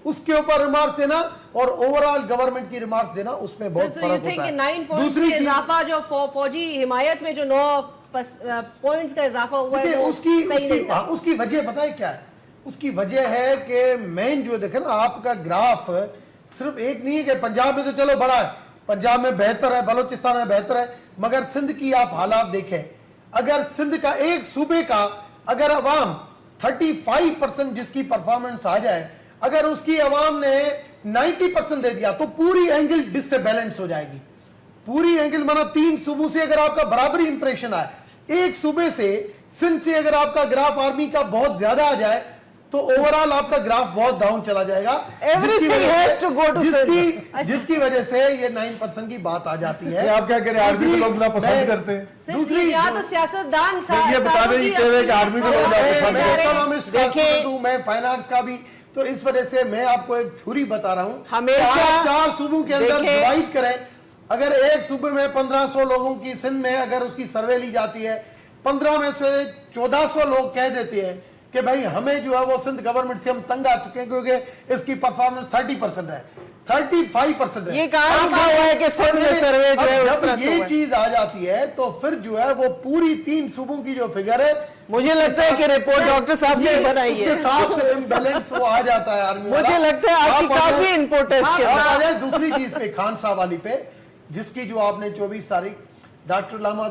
उसके ऊपर रिमार्क्स देना और ओवरऑल गवर्नमेंट की रिमार्क्स देना उसमें बहुत फर्क होता है। दूसरी इजाफा जो फौजी हिमायत में जो 9 पॉइंट्स का इजाफा हुआ है वो सही नहीं था। उसकी वजह पता है क्या है? उसकी वजह है कि मेन जो देखे ना आपका ग्राफ सिर्फ एक नहीं है कि पंजाब में तो चलो बड़ा है, पंजाब में बेहतर है, बलोचिस्तान में बेहतर है, मगर सिंध की आप हालात देखें, अगर सिंध का एक सूबे का अगर अवाम 35% जिसकी परफॉर्मेंस आ जाए, अगर उसकी अवाम ने 90% दे दिया तो पूरी एंगल डिसबैलेंस हो जाएगी। पूरी एंगल माना 3 सूबों से अगर आपका बराबरी इंप्रेशन आए, एक सूबे से सिंध से अगर आपका ग्राफ आर्मी का बहुत ज्यादा आ जाए तो ओवरऑल आपका ग्राफ बहुत डाउन चला जाएगा। जिसकी वजह से ये 9% की बात आ जाती है। आप क्या कह रहे हैं, आर्मी को लोग ना पसंद करते हैं? दूसरी तो सियासतदान ये बता रहे कि आर्मी को लोग ना पसंद करते हैं। मैं फाइनेंस का भी, तो इस वजह से मैं आपको एक थ्योरी बता रहा हूँ, हमेशा 4 सूबों के अंदर डिवाइड करें, अगर एक सूबे में 1500 लोगों की, सिंध में अगर उसकी सर्वे ली जाती है, 15 में से 1400 लोग कह देते हैं कि भाई हमें जो है वो सिंध गवर्नमेंट से हम तंग आ चुके हैं क्योंकि इसकी परफॉर्मेंस 30% है, 35% है। ये कहाँ लिखा हुआ है कि सिंध में सर्वे जो है जब ये चीज आ जाती है तो फिर जो है वो पूरी 3 सूबों की जो फिगर है, मुझे लगता है कि रिपोर्ट डॉक्टर साहब ने बनाई है, उसके साथ इम्बैलेंस वो आ जाता है आर्मी वाला। मुझे लगता है आपकी काफी इनपुट है इसके आप आ अंदर। जाए दूसरी चीज पे, खान साहब वाली पे, जिसकी जो आपने 24 तारीख डॉक्टर लामा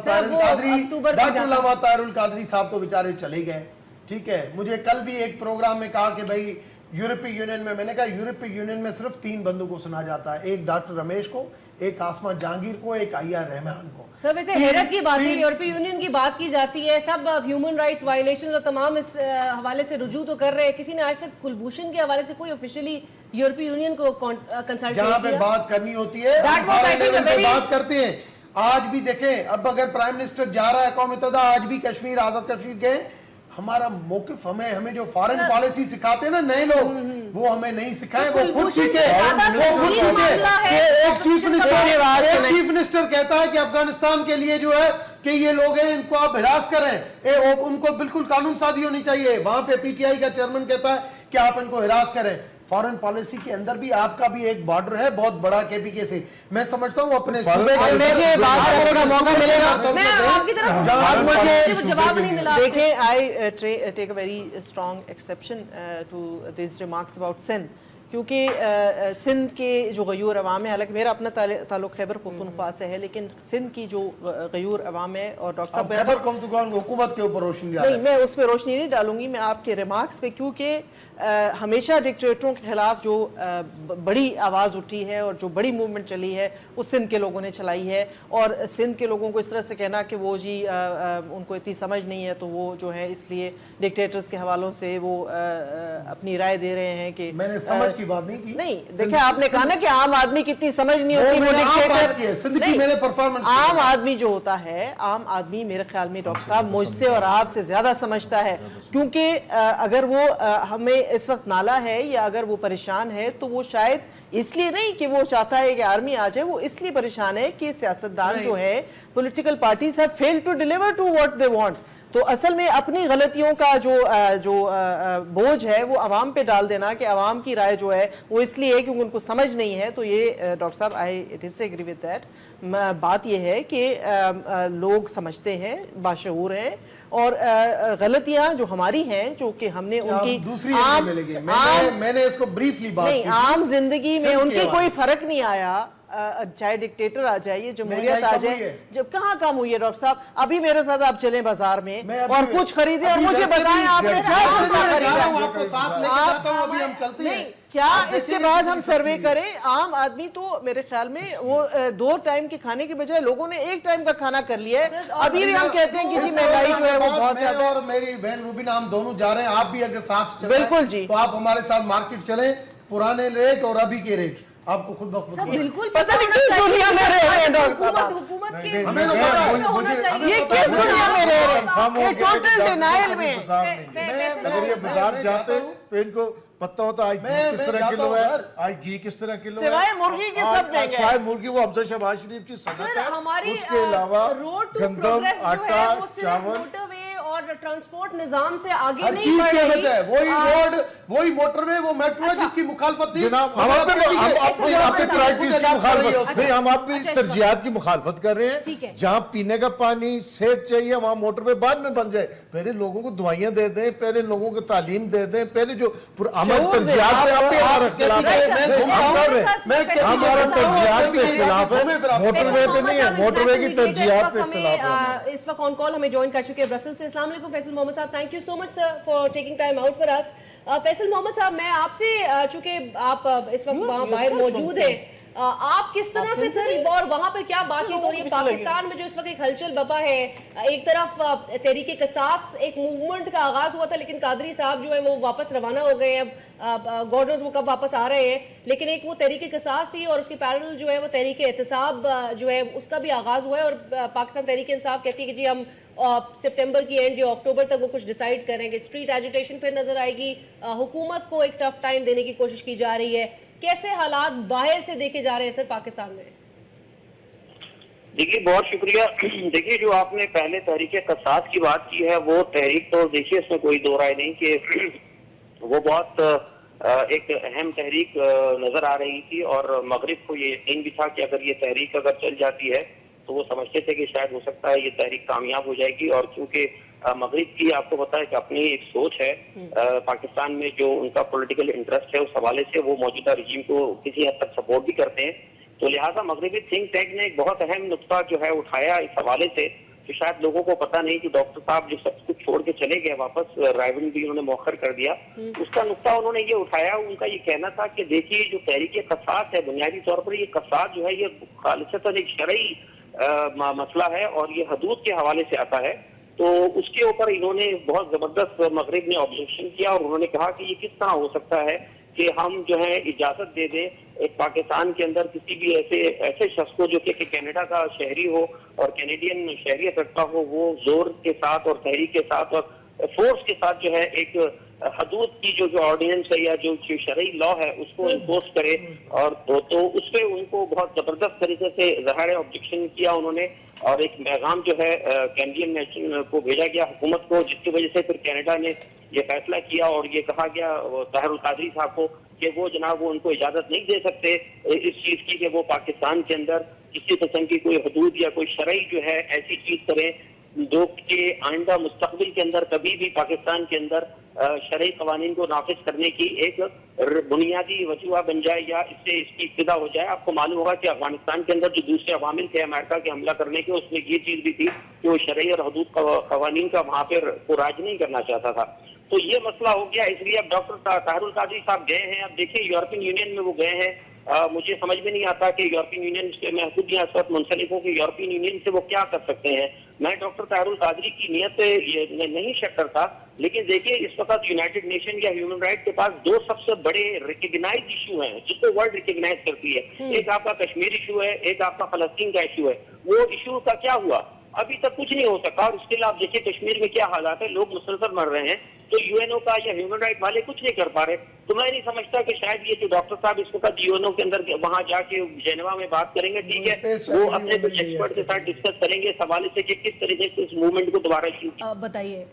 तारुल कादरी साहब तो बेचारे चले गए, ठीक है। मुझे कल भी एक प्रोग्राम में कहा कि भाई यूरोपीय यूनियन में, मैंने कहा यूरोपीय यूनियन में सिर्फ 3 बंदों को सुना जाता है, एक डॉक्टर रमेश को, एक आसमा जहांगीर को, एक आईआर रहमान को। सब वैसे हैरत की बात है, यूरोपीय यूनियन की बात की जाती है, सब ह्यूमन राइट्स वायलेशन और तमाम इस हवाले से रुजू तो कर रहे हैं, किसी ने आज तक कुलभूषण के हवाले से कोई ऑफिशियली यूरोपीय यूनियन को कंसल्ट जहां पे बात करनी होती है बात करते हैं। आज भी देखें, अब अगर प्राइम मिनिस्टर जा रहा है कौम मुत्तहिदा, आज भी कश्मीर, आजाद कश्मीर के, हमारा मौकिफ, हमें जो फॉरेन पॉलिसी सिखाते हैं ना नए लोग, वो हमें नहीं सिखाए, वो खुद सीखे। एक चीफ मिनिस्टर कहता है कि अफगानिस्तान के लिए जो है कि ये लोग हैं इनको आप हिरास करें, उनको बिल्कुल कानून साजी होनी चाहिए। वहां पे पीटीआई का चेयरमैन कहता है कि आप इनको हिरास करें। फॉरेन पॉलिसी के अंदर भी आपका भी एक बॉर्डर है बहुत बड़ा केपीके से। मैं समझता हूँ अपने सूबे का बात करने का मौका मिलेगा, मैं आपकी तरफ जवाब नहीं मिला। देखिए, I take a very strong exception to this remarks about Sindh, क्योंकि सिंध के जो गयूर अवाम है, हालांकि मेरा अपना ताल्लुक खैबर पख्तूनख्वा से है, लेकिन सिंध की जो गयूर अवाम है, और डॉक्टर साहब खैबर पख्तूनख्वा हुकूमत के ऊपर रोशनी नहीं, मैं उस पर रोशनी नहीं डालूंगी, मैं आपके रिमार्क्स पे, क्योंकि हमेशा डिक्टेटरों के खिलाफ जो बड़ी आवाज़ उठी है और जो बड़ी मूवमेंट चली है वो सिंध के लोगों ने चलाई है। और सिंध के लोगों को इस तरह से कहना कि वो जी उनको इतनी समझ नहीं है तो वो जो है इसलिए डिक्टेटर्स के हवालों से वो अपनी राय दे रहे हैं कि मैंने समझ की बात नहीं की। नहीं, देखिए आपने कहा ना कि आम आदमी की इतनी समझ नहीं होती, वो डिक्टेटर, आम आदमी जो होता है, आम आदमी मेरे ख्याल में डॉक्टर साहब मुझसे और आपसे ज्यादा समझता है, क्योंकि अगर वो हमें इस वक्त नाला है या अगर वो परेशान है तो वो शायद इसलिए नहीं कि वो चाहता है कि आर्मी आ जाए, वो इसलिए परेशान है कि सियासतदान जो है, political parties have failed to deliver to what they want. तो असल में अपनी गलतियों का जो बोझ है वो अवाम पे डाल देना कि अवाम की राय जो है वो इसलिए है क्योंकि उनको समझ नहीं है, तो ये डॉक्टर साहब आई डिसएग्री विद दैट। बात ये है कि लोग समझते हैं, बाशऊर हैं, और गलतियां जो हमारी हैं जो कि हमने उनकी दूसरी मैंने इसको ब्रीफली बात नहीं, आम जिंदगी में उनके कोई फर्क नहीं आया, चाहे डिक्टेटर आ जाए, जमहूरियत आ जाए, जब कहाँ कम हुई है डॉक्टर साहब। अभी मेरे साथ आप चलें बाजार में और कुछ खरीदे और मुझे बताएं आपने क्या खरीदा। क्या इसके बाद हम सर्वे करें? आम आदमी तो मेरे ख्याल में वो 2 टाइम के खाने के बजाय लोगों ने 1 टाइम का खाना कर लिया है। अभी भी हम कहते हैं कि जी महंगाई जो है वो बहुत ज्यादा है। और मेरी बहन रूबीना हम दोनों जा रहे हैं, आप भी अगर साथ चलें बिल्कुल जी, तो आप हमारे साथ मार्केट चलें, पुराने रेट और अभी के रेट आपको खुद बखुद बिल्कुल पता नहीं किस दुनिया में रह रहे हैं डॉक्टर साहब, हुकूमत के ये किस दुनिया में रह रहे हैं, टोटल डिनायल में। अगर ये बाजार जाते तो इनको पता होता आज घी किस तरह किलो है, आज घी किस तरह किलो है, सिवाय मुर्गी के सब महंगे हैं। सिवाय मुर्गी वो हमजा शहबाज शरीफ की सनत सर, है। हमारी उसके अलावा रोड टू गंदम, प्रोग्रेस जो आटा, है वो सिर्फ चावल, मोटरवे और ट्रांसपोर्ट निजाम से आगे हर नहीं चीज बढ़ की रही। वजह है, वही रोड, वही मोटरवे, वो मेट्रो है जिसकी मुखालफत थी। जनाब हम आपके प्रायोरिटीज की मुखालफत नहीं, हम आप भी तरजीहात की मुखालफत कर रहे ठीक है। हैं। जहाँ पीने का पानी सेहत चाहिए वहाँ मोटरवे बाद में बन जाए, पहले लोगों को दवाइयाँ दे दें, पहले लोगों को तालीम दे दें, पहले जो अमल तरजीहात पे आप भी हमारा इख्तिलाफ है, हमारा तरजीहात पे इख्तिलाफ है, मोटरवे पे नहीं है, मोटरवे की तरजीहात पे इख्तिलाफ है। इस वक्त ऑन कॉल हमें ज्वाइन कर चुके हैं ब्रसेल से। अस्सलाम वालेकुम Faisal Mohammad sahab, thank you so much sir for taking time out for us. Faisal Mohammad sahab, मैं आपसे चूंकि आप इस वक्त वहाँ बाहर मौजूद हैं, आप किस तरह से सर और वहाँ पर क्या बातचीत हो रही है? पाकिस्तान में जो इस वक्त एक हलचल बपा है, एक तरफ तहरीके कसास एक मूवमेंट का आगाज हुआ था, लेकिन कादरी साहब जो है वो वापस रवाना हो गए हैं, अब गॉड नोज वो कब वापस आ रहे हैं, लेकिन एक वो तहरीके कसास थी और उसके पैरेलल जो है वो तहरीके एहतसाब जो है उसका भी आगाज हुआ है, और पाकिस्तान तहरीके इंसाफ कहती है कि जी हम सितंबर की एंड जो अक्टूबर तक वो कुछ डिसाइड करेंगे। स्ट्रीट एजिटेशन फिर नजर आएगी, हुकूमत को एक टफ टाइम देने की कोशिश की जा रही है। कैसे हालात बाहर से देखे जा रहे हैं सर पाकिस्तान में? देखिए, बहुत शुक्रिया। देखिए, जो आपने पहले तहरीक कसास की बात की है, वो तहरीक तो देखिए इसमें कोई दो राय नहीं कि वो बहुत एक अहम तहरीक नजर आ रही थी, और मगरिब को ये यकीन भी था कि अगर ये तहरीक अगर चल जाती है तो वो समझते थे कि शायद हो सकता है ये तहरीक कामयाब हो जाएगी। और चूंकि मगरिब की आपको पता है कि अपनी एक सोच है, पाकिस्तान में जो उनका पॉलिटिकल इंटरेस्ट है उस हवाले से वो मौजूदा रजीम को किसी हद तक सपोर्ट भी करते हैं, तो लिहाजा मगरिबी थिंक टैंक ने एक बहुत अहम नुक्ता जो है उठाया इस हवाले से कि शायद लोगों को पता नहीं कि डॉक्टर साहब जो सब कुछ छोड़ के चले गए वापस, राइवल भी उन्होंने मौखर कर दिया, उसका नुक्ता उन्होंने ये उठाया। उनका ये कहना था कि देखिए जो तहरीक कसास है, बुनियादी तौर पर ये कसास जो है ये खालिसतन एक शरई मसला है और ये हदूद के हवाले से आता है, तो उसके ऊपर इन्होंने बहुत जबरदस्त मगरिब ने ऑब्जेक्शन किया और उन्होंने कहा कि ये किस तरह हो सकता है कि हम जो है इजाजत दे दें एक पाकिस्तान के अंदर किसी भी ऐसे शख्स को जो कि कनाडा का शहरी हो और कैनेडियन शहरियत रखता हो, वो जोर के साथ और तहरीक के साथ और फोर्स के साथ जो है एक हदूद की जो ऑर्डिनेंस है या जो शरई लॉ है उसको इम्पोज करे, और तो उस पर उनको बहुत जबरदस्त तरीके से ज़ाहिर ऑब्जेक्शन किया उन्होंने, और एक पैगाम जो है कैनेडियन नेशन को भेजा गया हुकूमत को, जिसकी वजह से फिर कनाडा ने ये फैसला किया और ये कहा गया ताहिरुल कादरी साहब को कि वो जनाब वो उनको इजाजत नहीं दे सकते इस चीज की कि वो पाकिस्तान के अंदर किसी किस्म की कोई हदूद या कोई शरई जो है ऐसी चीज करें जो कि आइंदा मुस्तकबिल के अंदर कभी भी पाकिस्तान के अंदर शरई कवानीन को नाफिज करने की एक बुनियादी वजूह बन जाए या इससे इसकी इब्तिदा हो जाए। आपको मालूम होगा कि अफगानिस्तान के अंदर जो दूसरे अवामिल थे अमेरिका के हमला करने के, उसमें ये चीज भी थी कि वो शरई और हदूद कवानीन का वहां पर को राज नहीं करना चाहता था, तो ये मसला हो गया। इसलिए अब डॉक्टर ताहिरुल कादरी साहब गए हैं, अब देखिए यूरोपियन यूनियन में वो गए हैं, मुझे समझ में नहीं आता कि यूरोपियन यूनियन से मैं खुद यहाँ इस वक्त मुंसलिक हूँ कि यूरोपियन यूनियन से वो क्या कर सकते हैं। मैं डॉक्टर ताहिरुल कादरी की नीयत नहीं शक करता, लेकिन देखिए इस वक्त यूनाइटेड नेशन या ह्यूमन राइट के पास दो सबसे बड़े रिकग्नाइज इशू हैं जिसको वर्ल्ड रिकग्नाइज करती है, एक आपका कश्मीर इशू है, एक आपका फलस्तीन का इशू है। वो इशू का क्या हुआ? अभी तक कुछ नहीं हो सका, और इसके लिए आप देखिए कश्मीर में क्या हालात है, लोग मुसलसल मर रहे हैं, तो यूएनओ का या ह्यूमन राइट वाले कुछ नहीं कर पा रहे। तो मैं नहीं समझता कि शायद ये जो डॉक्टर साहब इस वक्त यूएनओ के अंदर वहां जाके जेनेवा में बात करेंगे, ठीक है, वो अपने कुछ एक्सपर्ट के साथ डिस्कस करेंगे इस हवाले से कि किस तरीके से इस मूवमेंट को दोबारा शुरू बताइए।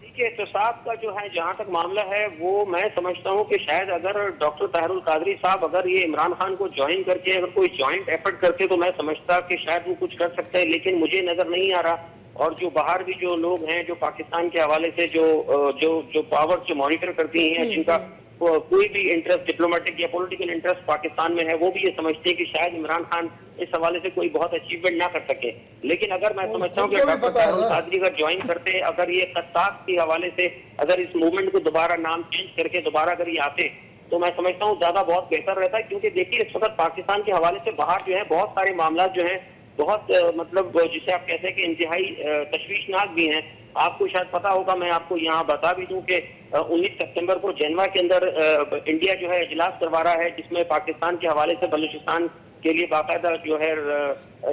देखिए एहतसाब का जो है जहाँ तक मामला है वो मैं समझता हूँ कि शायद अगर डॉक्टर ताहिरुल कादरी साहब अगर ये इमरान खान को ज्वाइन करके अगर कोई ज्वाइंट एफर्ट करते तो मैं समझता कि शायद वो कुछ कर सकते हैं, लेकिन मुझे नजर नहीं आ रहा। और जो बाहर भी जो लोग हैं जो पाकिस्तान के हवाले से जो पावर जो मॉनिटर करती हैं, जिनका कोई भी इंटरेस्ट डिप्लोमेटिक या पॉलिटिकल इंटरेस्ट पाकिस्तान में है, वो भी ये समझते हैं कि शायद इमरान खान इस हवाले से कोई बहुत अचीवमेंट ना कर सके। लेकिन अगर मैं समझता हूँ कि डॉक्टर ताहिरुल कादरी अगर ज्वाइन करते, अगर ये कसास के हवाले से अगर इस मूवमेंट को दोबारा नाम चेंज करके दोबारा अगर ये आते तो मैं समझता हूँ ज्यादा बहुत बेहतर रहता है, क्योंकि देखिए इस वक्त पाकिस्तान के हवाले से बाहर जो है बहुत सारे मामला जो है बहुत मतलब जिसे आप कहते हैं कि इंतहाई तशवीशनाक भी हैं। आपको शायद पता होगा, मैं आपको यहाँ बता भी दूं कि 19 सितंबर को जेनेवा के अंदर इंडिया जो है इजलास करवा रहा है, जिसमें पाकिस्तान के हवाले से बलूचिस्तान के लिए बाकायदा जो है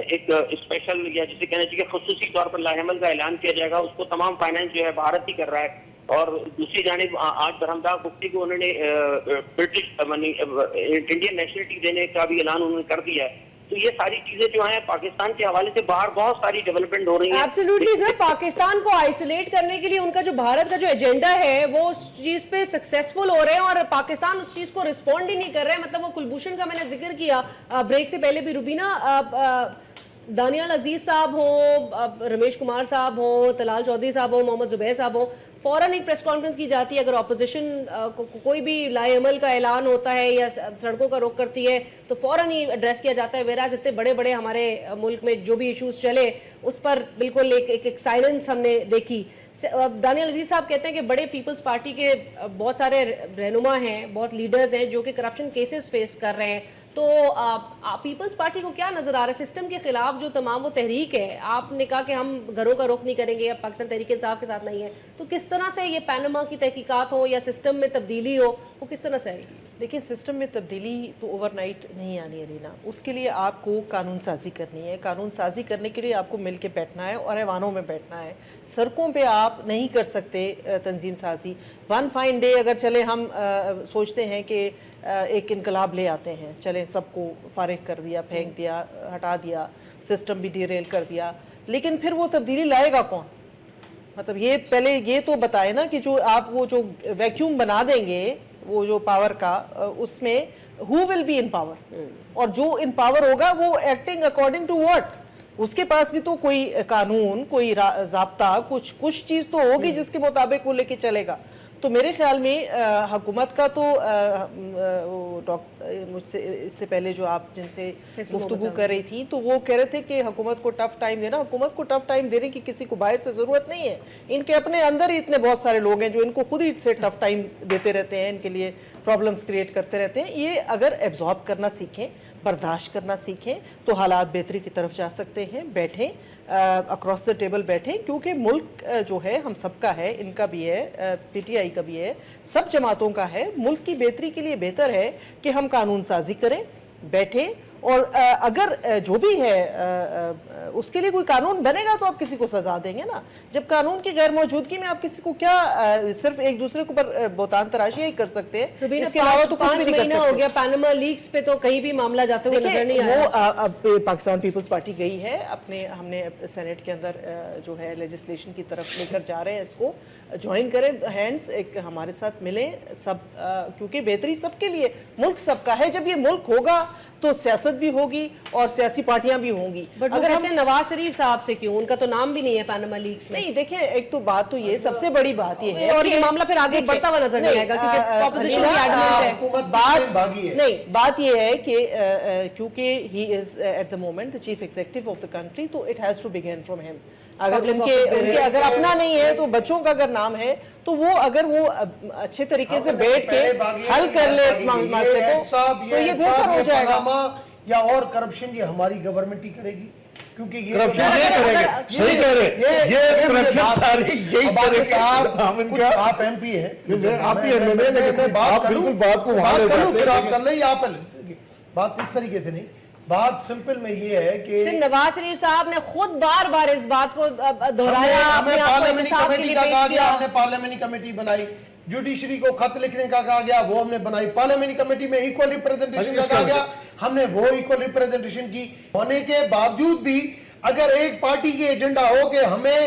एक स्पेशल या जिसे कहना चाहिए खुसूसी तौर पर लाहेमल का ऐलान किया जाएगा। उसको तमाम फाइनेंस जो है भारत ही कर रहा है। اور دوسری جانب آج برہمدار مفتی کو انہوں نے برٹش انڈین نیشنلٹی دینے کا بھی اعلان انہوں نے کر دیا ہے. تو یہ ساری چیزیں جو ہیں پاکستان کے حوالے سے باہر بہت ساری ڈیولپمنٹ ہو رہی ہیں. ایبسلیوٹلی سر, پاکستان کو آئسولیٹ کرنے کے لیے ان کا جو بھارت کا جو ایجنڈا ہے وہ اس چیز پہ سکسیسفل ہو رہے ہیں اور پاکستان اس چیز کو رسپونڈ ہی نہیں کر رہے. مطلب وہ کلبھوشن کا میں نے ذکر کیا بریک سے پہلے بھی, روبینہ دانیال عزیز صاحب ہوں, رمیش کمار صاحب ہوں, طلال چودھری صاحب ہوں, محمد زبیر صاحب ہوں, فوراً ایک پریس کانفرنس کی جاتی ہے اگر اپوزیشن کوئی بھی لائے عمل کا اعلان ہوتا ہے یا سڑکوں کا رخ کرتی ہے تو فوراً ہی ایڈریس کیا جاتا ہے. ویراز اتنے بڑے بڑے ہمارے ملک میں جو بھی ایشوز چلے اس پر بالکل ایک سائلنس ہم نے دیکھی. دانیال عزیز صاحب کہتے ہیں کہ بڑے پیپلز پارٹی کے بہت سارے رہنما ہیں, بہت لیڈرز ہیں جو کہ کرپشن کیسز فیس کر رہے ہیں. تو پیپلز پارٹی کو کیا نظر آ رہا ہے سسٹم کے خلاف جو تمام وہ تحریک ہے؟ آپ نے کہا کہ ہم گھروں کا رخ نہیں کریں گے یا پاکستان تحریک انصاف کے ساتھ نہیں ہے, تو کس طرح سے یہ پیناما کی تحقیقات ہو یا سسٹم میں تبدیلی ہو وہ کس طرح سے آئے گی؟ دیکھیں سسٹم میں تبدیلی تو اوور نائٹ نہیں آنی ہے رینا, اس کے لیے آپ کو قانون سازی کرنی ہے. قانون سازی کرنے کے لیے آپ کو مل کے بیٹھنا ہے اور ایوانوں میں بیٹھنا ہے. سڑکوں پہ آپ نہیں کر سکتے تنظیم سازی. ون فائن ڈے اگر چلے ہم سوچتے ہیں کہ ایک انقلاب لے آتے ہیں, چلیں سب کو فارغ کر دیا, پھینک دیا, ہٹا دیا, سسٹم بھی ڈیریل کر دیا, لیکن پھر وہ تبدیلی لائے گا کون؟ مطلب یہ پہلے یہ تو بتائے نا کہ جو آپ وہ جو ویکیوم بنا دیں گے وہ جو پاور کا, اس میں who will be in power, اور جو ان پاور ہوگا وہ ایکٹنگ اکارڈنگ ٹو واٹ, اس کے پاس بھی تو کوئی قانون, کوئی ضابطہ, کچھ چیز تو ہوگی جس کے مطابق وہ لے کے چلے گا. تو میرے خیال میں حکومت کا تو مجھ سے اس سے پہلے جو آپ جن سے گفتگو کر رہی تھی تو وہ کہہ رہے تھے کہ حکومت کو ٹف ٹائم دینا. حکومت کو ٹف ٹائم دینے کی کسی کو باہر سے ضرورت نہیں ہے. ان کے اپنے اندر ہی اتنے بہت سارے لوگ ہیں جو ان کو خود ہی سے ٹف ٹائم دیتے رہتے ہیں, ان کے لیے پرابلمز کریٹ کرتے رہتے ہیں. یہ اگر ایبزارب کرنا سیکھیں, برداشت کرنا سیکھیں تو حالات بہتری کی طرف جا سکتے ہیں. بیٹھیں اکراس دا ٹیبل بیٹھیں, کیونکہ ملک جو ہے ہم سب کا ہے, ان کا بھی ہے, پی ٹی آئی کا بھی ہے, سب جماعتوں کا ہے. ملک کی بہتری کے لیے بہتر ہے کہ ہم قانون سازی کریں, بیٹھیں, اور اگر جو بھی ہے اس کے لیے کوئی قانون بنے گا تو آپ کسی کو سزا دیں گے نا. جب قانون کی غیر موجودگی میں آپ کسی کو کیا صرف ایک دوسرے کو پر بہتان تراشی ہی کر سکتے ہیں, اس کے علاوہ تو کچھ بھی نہیں کر سکتے. ہو گیا پاناما لیکس پہ تو کہیں بھی معاملہ جاتے ہوئے نظر نہیں آیا. وہ اب پاکستان پیپلز پارٹی گئی ہے اپنے, ہم نے سینیٹ کے اندر جو ہے لیجسلیشن کی طرف لے کر جا رہے ہیں, اس کو جوائن کریں, ہینڈز ایک ہمارے ساتھ ملیں سب, کیونکہ بہتری سب کے لیے, ملک سب کا ہے. جب یہ ملک ہوگا تو سیاست بھی ہوگی اور سیاسی پارٹیاں بھی ہوں گی. اگر ہم نواز شریف صاحب سے کیوں, ان کا تو نام بھی نہیں ہے پاناما لیکس میں. نہیں دیکھیں, ایک تو بات تو یہ سب سے بڑی بات یہ ہے, اور یہ معاملہ پھر آگے بڑھتا ہوا نظر نہیں آئے گا کیونکہ اپوزیشن کی ایڈمنٹ ہے. نہیں, بات یہ ہے کہ کیونکہ he is at the moment chief executive of the country, تو it has to begin from him. اگر ان کے اگر اپنا نہیں ہے تو بچوں کا اگر نام ہے تو وہ اگر وہ اچھے طریقے سے بیٹھ کے حل کر لے اس مسئلے کو تو یہ بہتر ہو جائے گا. یا اور کرپشن یہ ہماری گورنمنٹ ہی کرے گی, کیونکہ یہ کرپشن یہ کریں گے, صحیح کہہ رہے ہیں, یہ کرپشن ساری یہی کریں گے. کچھ آپ ایم پی ہیں, آپ ہی ایم ایل اے, لیکن آپ بالکل بات کو وہاں لے جاتے ہیں. پھر آپ کر لیں, یا آپ بات اس طریقے سے نہیں. بات سمپل میں یہ ہے کہ نواز شریف صاحب نے خود بار بار اس بات کو دہرایا, ہمیں پارلیمنٹری کمیٹی کا کہا گیا, ہم نے پارلیمنٹری کمیٹی بنائی. جوڈیشری کو خط لکھنے کا کہا گیا, وہ ہم نے بنائی. پارلیمنٹری کمیٹی میں ایکول ریپریزنٹیشن کا کہا گیا, ہم نے وہ ایکول ریپریزنٹیشن کی. ہونے کے باوجود بھی اگر ایک پارٹی کے ایجنڈا ہو کہ ہمیں,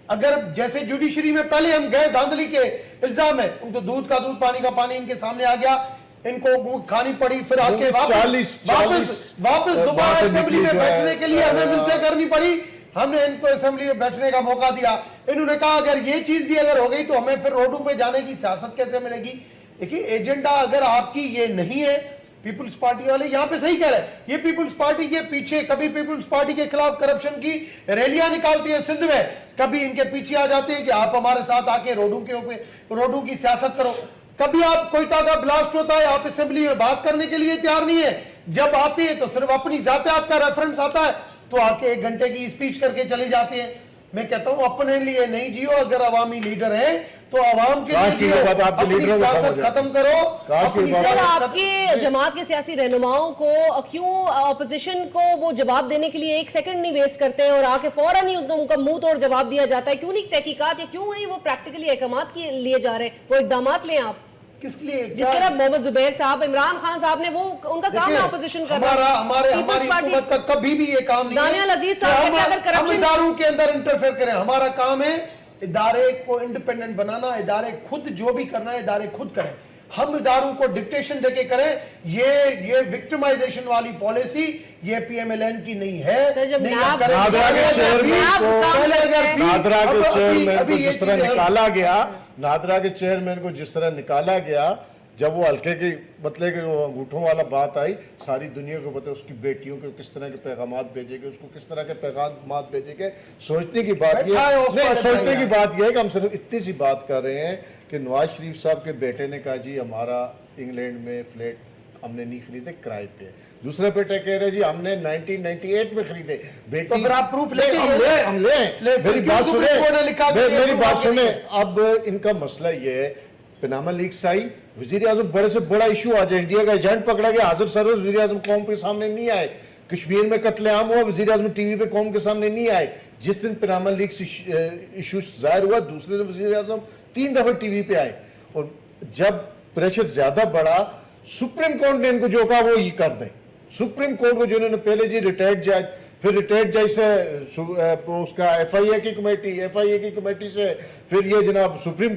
اگر جیسے جوڈیشری میں پہلے ہم گئے دھاندلی کے الزام ہے, ان کو دودھ کا دودھ پانی کا پانی ان کے سامنے آ گیا, ان کو کھانی پڑی, پھر آ کے واپس دوبارہ اسمبلی میں بیٹھنے کے لیے ہمیں منتیں کرنی پڑی. ہم نے ان کو اسمبلی میں بیٹھنے کا موقع دیا. انہوں نے کہا اگر یہ چیز بھی اگر ہو گئی تو ہمیں پھر روڈوں پہ جانے کی سیاست کیسے ملے گی. دیکھیے ایجنڈا اگر آپ کی یہ نہیں ہے, پیپلز پارٹی والے یہاں پہ صحیح کہہ رہے ہیں, یہ پیپلز پارٹی کے پیچھے کبھی پیپلز پارٹی کے خلاف کرپشن کی ریلیاں نکالتی ہیں سندھ میں, کبھی ان کے پیچھے آ جاتے ہیں کہ آپ ہمارے ساتھ آ کے روڈوں کی سیاست کرو. کبھی آپ کوئٹہ کا بلاسٹ ہوتا ہے, آپ اسمبلی میں بات کرنے کے لیے تیار نہیں ہے, جب آتے ہیں تو صرف اپنی ذاتیات کا ریفرنس آتا ہے تو آ کے 1 گھنٹے کی اسپیچ کر کے چلے جاتے ہیں. میں کہتا ہوں اپنے لیے نہیں جیو, اگر عوامی لیڈر ہیں تو عوام کے کاش کی لیے یہ بات آپ کے اپنی لیڈروں کو سیاست سمجھ آئے۔ ختم کرو، کاش کی اپنی بات- سر سیاست آپ کے جماعت کے سیاسی رہنماؤں کو کیوں اپوزیشن کو وہ جواب دینے کے لیے ایک سیکنڈ نہیں ویسٹ کرتے ہیں اور آ کے فوراً ہی ان کا منہ توڑ جواب دیا جاتا ہے؟ کیوں نہیں تحقیقات یا کیوں نہیں وہ پریکٹیکلی احکامات لیے جا رہے ہیں، وہ اقدامات لیں آپ؟ کس کے لیے جس طرح محمد زبیر صاحب، عمران خان صاحب نے، وہ ان کا کام ہے اپوزیشن کرنا۔ ہماری حکومت کا کبھی بھی یہ کام نہیں ہے دانیال عزیز صاحب کہ کہتے ہیں اگر ہم corruption- اداروں کے اندر انٹرفیئر کریں۔ ہمارا کام ہے ادارے کو انڈیپینڈنٹ بنانا، ادارے خود جو بھی کرنا ہے ادارے خود کریں، ہم اداروں کو ڈکٹیشن دے کے کریں۔ یہ وکٹمائزیشن والی پالیسی یہ پی ایم ایل این کی نہیں ہے۔ سر جب نہیں نائب کریں گے۔ نادرا کے چیئرمین کو نادرا جس طرح نکالا گیا، نادرا کے چیئرمین کو جس طرح نکالا گیا، جب وہ ہلکے کی مطلب کہ وہ انگوٹھوں والا بات آئی، ساری دنیا کو پتہ اس کی بیٹیوں کو کس طرح کے پیغامات بھیجے گئے، اس کو کس طرح کے پیغامات بھیجے گئے۔ سوچنے کی بات یہ ہے کہ ہم صرف اتنی سی بات کر رہے ہیں کہ نواز شریف صاحب کے بیٹے نے کہا جی ہمارا انگلینڈ میں فلیٹ ہم نے نہیں خریدے، کرائے پہ ہے۔ دوسرے بیٹے کہہ رہے جی ہم نے 1998 میں خریدے۔ بیٹی تو پھر آپ پروف لے کے ہم لیں، میری بات سنیں۔ اب ان کا مسئلہ یہ ہے، پاناما لیکس آئی، وزیر اعظم بڑے سے بڑا ایشو آ جائے، انڈیا کا ایجنٹ پکڑا گیا، حاضر سروس وزیر اعظم قوم کے سامنے نہیں آئے۔ کشمیر میں قتل عام ہوا، وزیر اعظم ٹی وی پہ قوم کے سامنے نہیں آئے۔ جس دن پاناما لیکس ایشو ظاہر ہوا، دوسرے دن وزیر اعظم 3 دفعہ ٹی وی پہ آئے، اور جب پریشر زیادہ بڑھا، سپریم کورٹ نے ان کو جو کہا وہ یہ کر دیں۔ سپریم کورٹ کو جنہوں نے پہلے جی ریٹائرڈ جج، پھر ریٹائرڈ جج سے اس کا ایف آئی اے کی کمیٹی سے پھر یہ جناب سپریم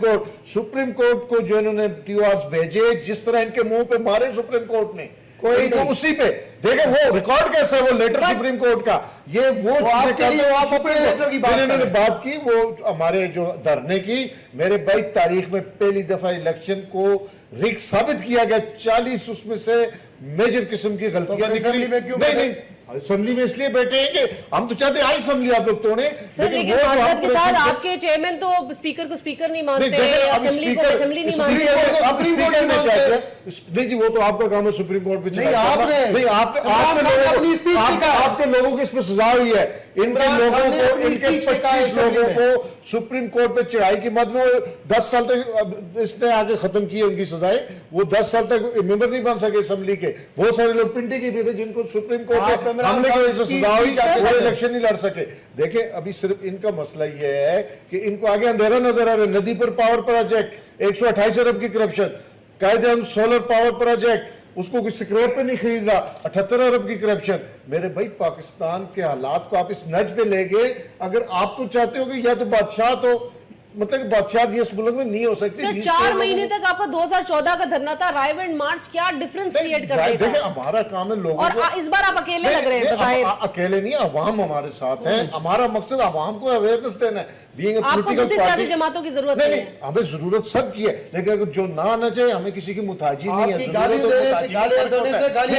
کورٹ کو جو انہوں نے ٹی او آرز بھیجے، جس طرح ان کے منہ پہ مارے سپریم کورٹ نے، کوئی نہیں اسی پہ دیکھیں وہ ریکارڈ کیسا ہے، وہ لیٹر سپریم کورٹ کا، یہ وہ پھر انہوں نے بات کی، وہ ہمارے جو دھرنے کی، میرے بھائی تاریخ میں پہلی دفعہ الیکشن کو ریگ ثابت کیا گیا، 40 اس میں سے میجر قسم کی غلطیاں نکلی۔ نہیں اسمبلی میں اس لیے بیٹھے ہیں کہ ہم تو چاہتے ہیں آئی اسمبلی آپ لوگ توڑیں، لیکن معذرت کے ساتھ آپ کے چیئرمین تو اسپیکر کو اسپیکر نہیں مانتے، اسمبلی کو اسمبلی نہیں مانتے۔ نہیں جی وہ تو آپ کا کام ہے سپریم کورٹ پہ نہیں آپ کے لوگوں کو اس پہ سزا ہوئی ہے، ان کے لوگوں کو، ان کے 25 لوگوں کو سپریم کورٹ پہ چڑھائی کی مد میں 10 سال تک اس نے آگے ختم کی ان کی سزائیں، وہ 10 سال تک ممبر نہیں بن سکے اسمبلی کے۔ بہت سارے لوگ پنڈی کی بھی تھے جن کو سپریم کورٹ پہ حملے کی وجہ سے سزا ہوئی، وہ الیکشن نہیں لڑ سکے۔ دیکھیں ابھی صرف ان کا مسئلہ یہ ہے کہ ان کو آگے اندھیرا نظر آ رہا ہے۔ ندی پر پاور پروجیکٹ 128 ارب کی corruption, Quaid Azam solar power project اس کو کوئی سکریپ پہ نہیں خرید رہا، 78 ارب کی کرپشن۔ میرے بھائی پاکستان کے حالات کو آپ اس نج پہ لے گئے، اگر آپ تو چاہتے ہو کہ یا تو بادشاہ تو مطلب کہ بادشاہت یہ اس ملک میں نہیں ہو سکتی۔ 4 مہینے تک آپ کا 2014 کا دھرنا تھا، رائے اینڈ مارچ کیا ڈیفرنس کریٹ کر دیتا دیکھیں ہمارا کام ہے لوگوں اور کو، اس بار آپ اکیلے لگ رہے ہیں بظاہر۔ اکیلے نہیں، عوام ہمارے ساتھ ہیں، ہمارا مقصد عوام کو اویئرنس دینا ہے۔ آپ کو دوسری سیاسی جماعتوں کی ضرورت نہیں ہے، ہمیں ضرورت سب کی ہے، لیکن اگر جو نہ آنا چاہے ہمیں کسی کی محتاجی نہیں ہے،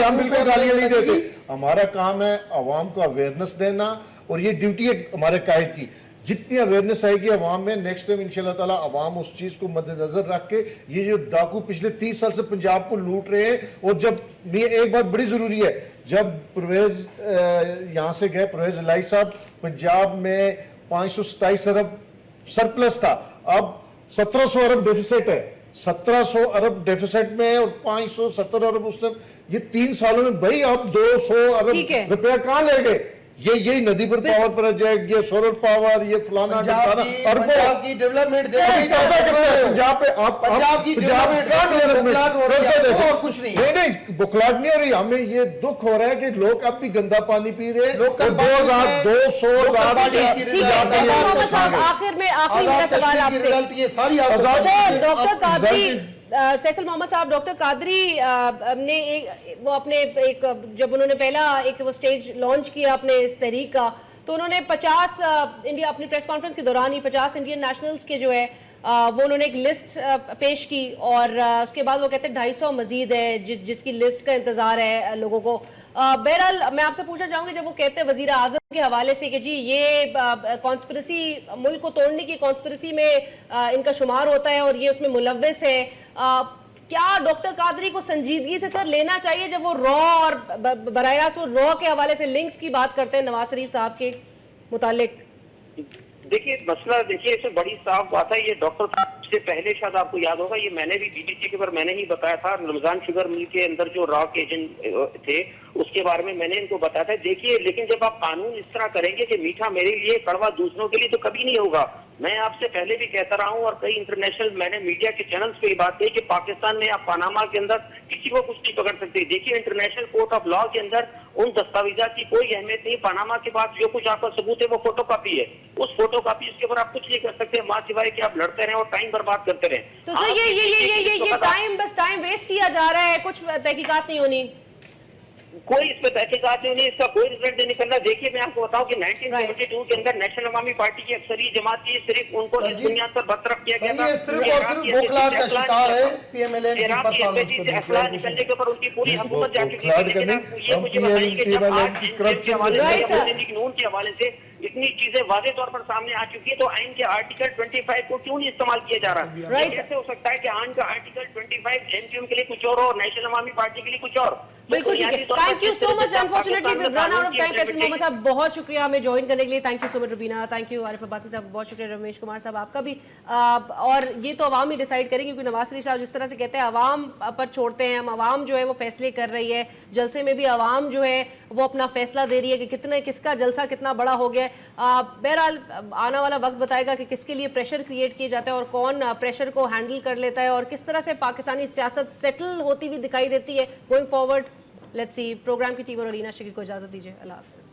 ہم بالکل گالیاں نہیں دیتے۔ ہمارا کام ہے عوام کو اویئرنس دینا، اور یہ ڈیوٹی ہے ہمارے قائد کی۔ جتنی اویئرنس آئے گی عوام میں، نیکسٹ ٹائم انشاءاللہ تعالیٰ عوام اس چیز کو مد نظر رکھ کے، یہ جو ڈاکو پچھلے 30 سال سے پنجاب کو لوٹ رہے ہیں، اور جب ایک بات بڑی ضروری ہے، جب پرویز یہاں سے گئے، پرویز الہی صاحب، پنجاب میں 527 ارب سرپلس تھا، اب 1700 ارب ڈیفیسٹ ہے، 1700 ارب ڈیفیسٹ میں ہے، اور 570 ارب اس ٹائم۔ یہ 3 سالوں میں بھائی اب 200 ارب روپیہ کہاں لے گئے؟ یہی ندی پر پاور پروجیکٹ، یہ سولر پاور، یہ فلانا پنجاب کی ڈیولپمنٹ پنجاب پہ آپ پنجاب کی اور کچھ نہیں بکھلاٹ نہیں ہو رہی، ہمیں یہ دکھ ہو رہا ہے کہ لوگ اب بھی گندا پانی پی رہے ہیں۔ آخر میں آخری میرا سوال آپ سے، ڈاکٹر قادری، فیصل محمد صاحب، ڈاکٹر قادری نے وہ اپنے ایک جب انہوں نے پہلا ایک وہ سٹیج لانچ کیا اپنے اس تحریک کا، تو انہوں نے 50 انڈیا اپنی پریس کانفرنس کے دوران ہی 50 انڈین نیشنلز کے جو ہے وہ انہوں نے ایک لسٹ پیش کی، اور اس کے بعد وہ کہتے ہیں 250 مزید ہے جس کی لسٹ کا انتظار ہے لوگوں کو۔ بہرحال میں آپ سے پوچھنا چاہوں گی، جب وہ کہتے ہیں وزیر اعظم کے حوالے سے کہ جی یہ کانسپریسی، ملک کو توڑنے کی کانسپریسی میں ان کا شمار ہوتا ہے اور یہ اس میں ملوث ہے، کیا ڈاکٹر قادری کو سنجیدگی سے سر لینا چاہیے جب وہ را اور براہ راست وہ را کے حوالے سے لنکس کی بات کرتے ہیں نواز شریف صاحب کے متعلق؟ देखिए मसला, देखिए इसमें बड़ी साफ बात है, ये डॉक्टर साहब से पहले शायद आपको याद होगा, ये मैंने भी बीबीसी के ऊपर मैंने ही बताया था, रमजान शुगर मिल के अंदर जो रॉक एजेंट थे उसके बारे में मैंने इनको बताया था। देखिए लेकिन जब आप कानून इस तरह करेंगे कि मीठा मेरे लिए कड़वा दूसरों के लिए, तो कभी नहीं होगा। मैं आपसे पहले भी कहता रहा हूं और कई इंटरनेशनल मैंने मीडिया के चैनल्स पे ये बात कही कि पाकिस्तान में आप पनामा के अंदर किसी को कुछ नहीं पकड़ सकते। देखिए इंटरनेशनल कोर्ट ऑफ लॉ के अंदर उन दस्तावेजात की कोई अहमियत नहीं। पनामा के बाद जो कुछ आपका सबूत है वो फोटोकॉपी है, उस फोटोकॉपी उसके ऊपर आप कुछ नहीं कर सकते मां सिवाय कि आप लड़ते रहें और टाइम बर्बाद करते रहें। तो सर ये टाइम, बस टाइम वेस्ट किया जा रहा है, कुछ तहकीकात नहीं होनी, कोई इस पे तहकीकात नहीं, इसका कोई रिजल्ट नहीं निकलना। देखिए मैं आपको बताऊं कि 1972 के अंदर नेशनल अवामी पार्टी की अक्सरी जमात थी, सिर्फ उनको इस बुनियाद पर बरतरफ किया गया था। ये सिर्फ और सिर्फ बौखलाहट का शिकार है पीएमएलएन की परफॉर्मेंस को देखकर निकलने के ऊपर उनकी पूरी हुकूमत जा चुकी बौखलाहट थी। करनी, लेकिन ये मुझे बताइए कि जब आज के हवाले से, नून के हवाले से इतनी चीजें वाज़े तौर पर सामने आ चुकी है, तो आइन के आर्टिकल 25 को क्यों नहीं इस्तेमाल किया जा रहा है? कैसे हो सकता है कि आइन का आर्टिकल 25 एमक्यूएम के लिए कुछ और और नेशनल अवामी पार्टी के लिए कुछ और? बिल्कुल ठीक है। Thank you so much. Unfortunately we run out of time. Faisal Mohammad sahab बहुत शुक्रिया हमें ज्वाइन करने के लिए। Thank you so much Rubina, thank you Arif Abbasi sahab, बहुत शुक्रिया रमेश कुमार साहब आपका भी। और ये तो अवाम ही डिसाइड करेंगे, क्योंकि नवाज शरीफ साहब जिस तरह से कहते हैं अवाम पर छोड़ते हैं हम, अवाम जो है वो फैसले कर रही है। जलसे में भी अवाम जो है वो अपना फैसला दे रही है कि कितने किसका जलसा कितना बड़ा हो गया। बहरहाल आने वाला वक्त बताएगा कि किसके लिए प्रेशर क्रिएट किया जाता है और कौन प्रेशर को हैंडल कर लेता है और किस तरह से पाकिस्तानी सियासत सेटल होती हुई दिखाई देती है going forward. Let's see. Program की टीम और अलीना शकीर को इजाजत दीजिए। अल्लाह हाफिज़।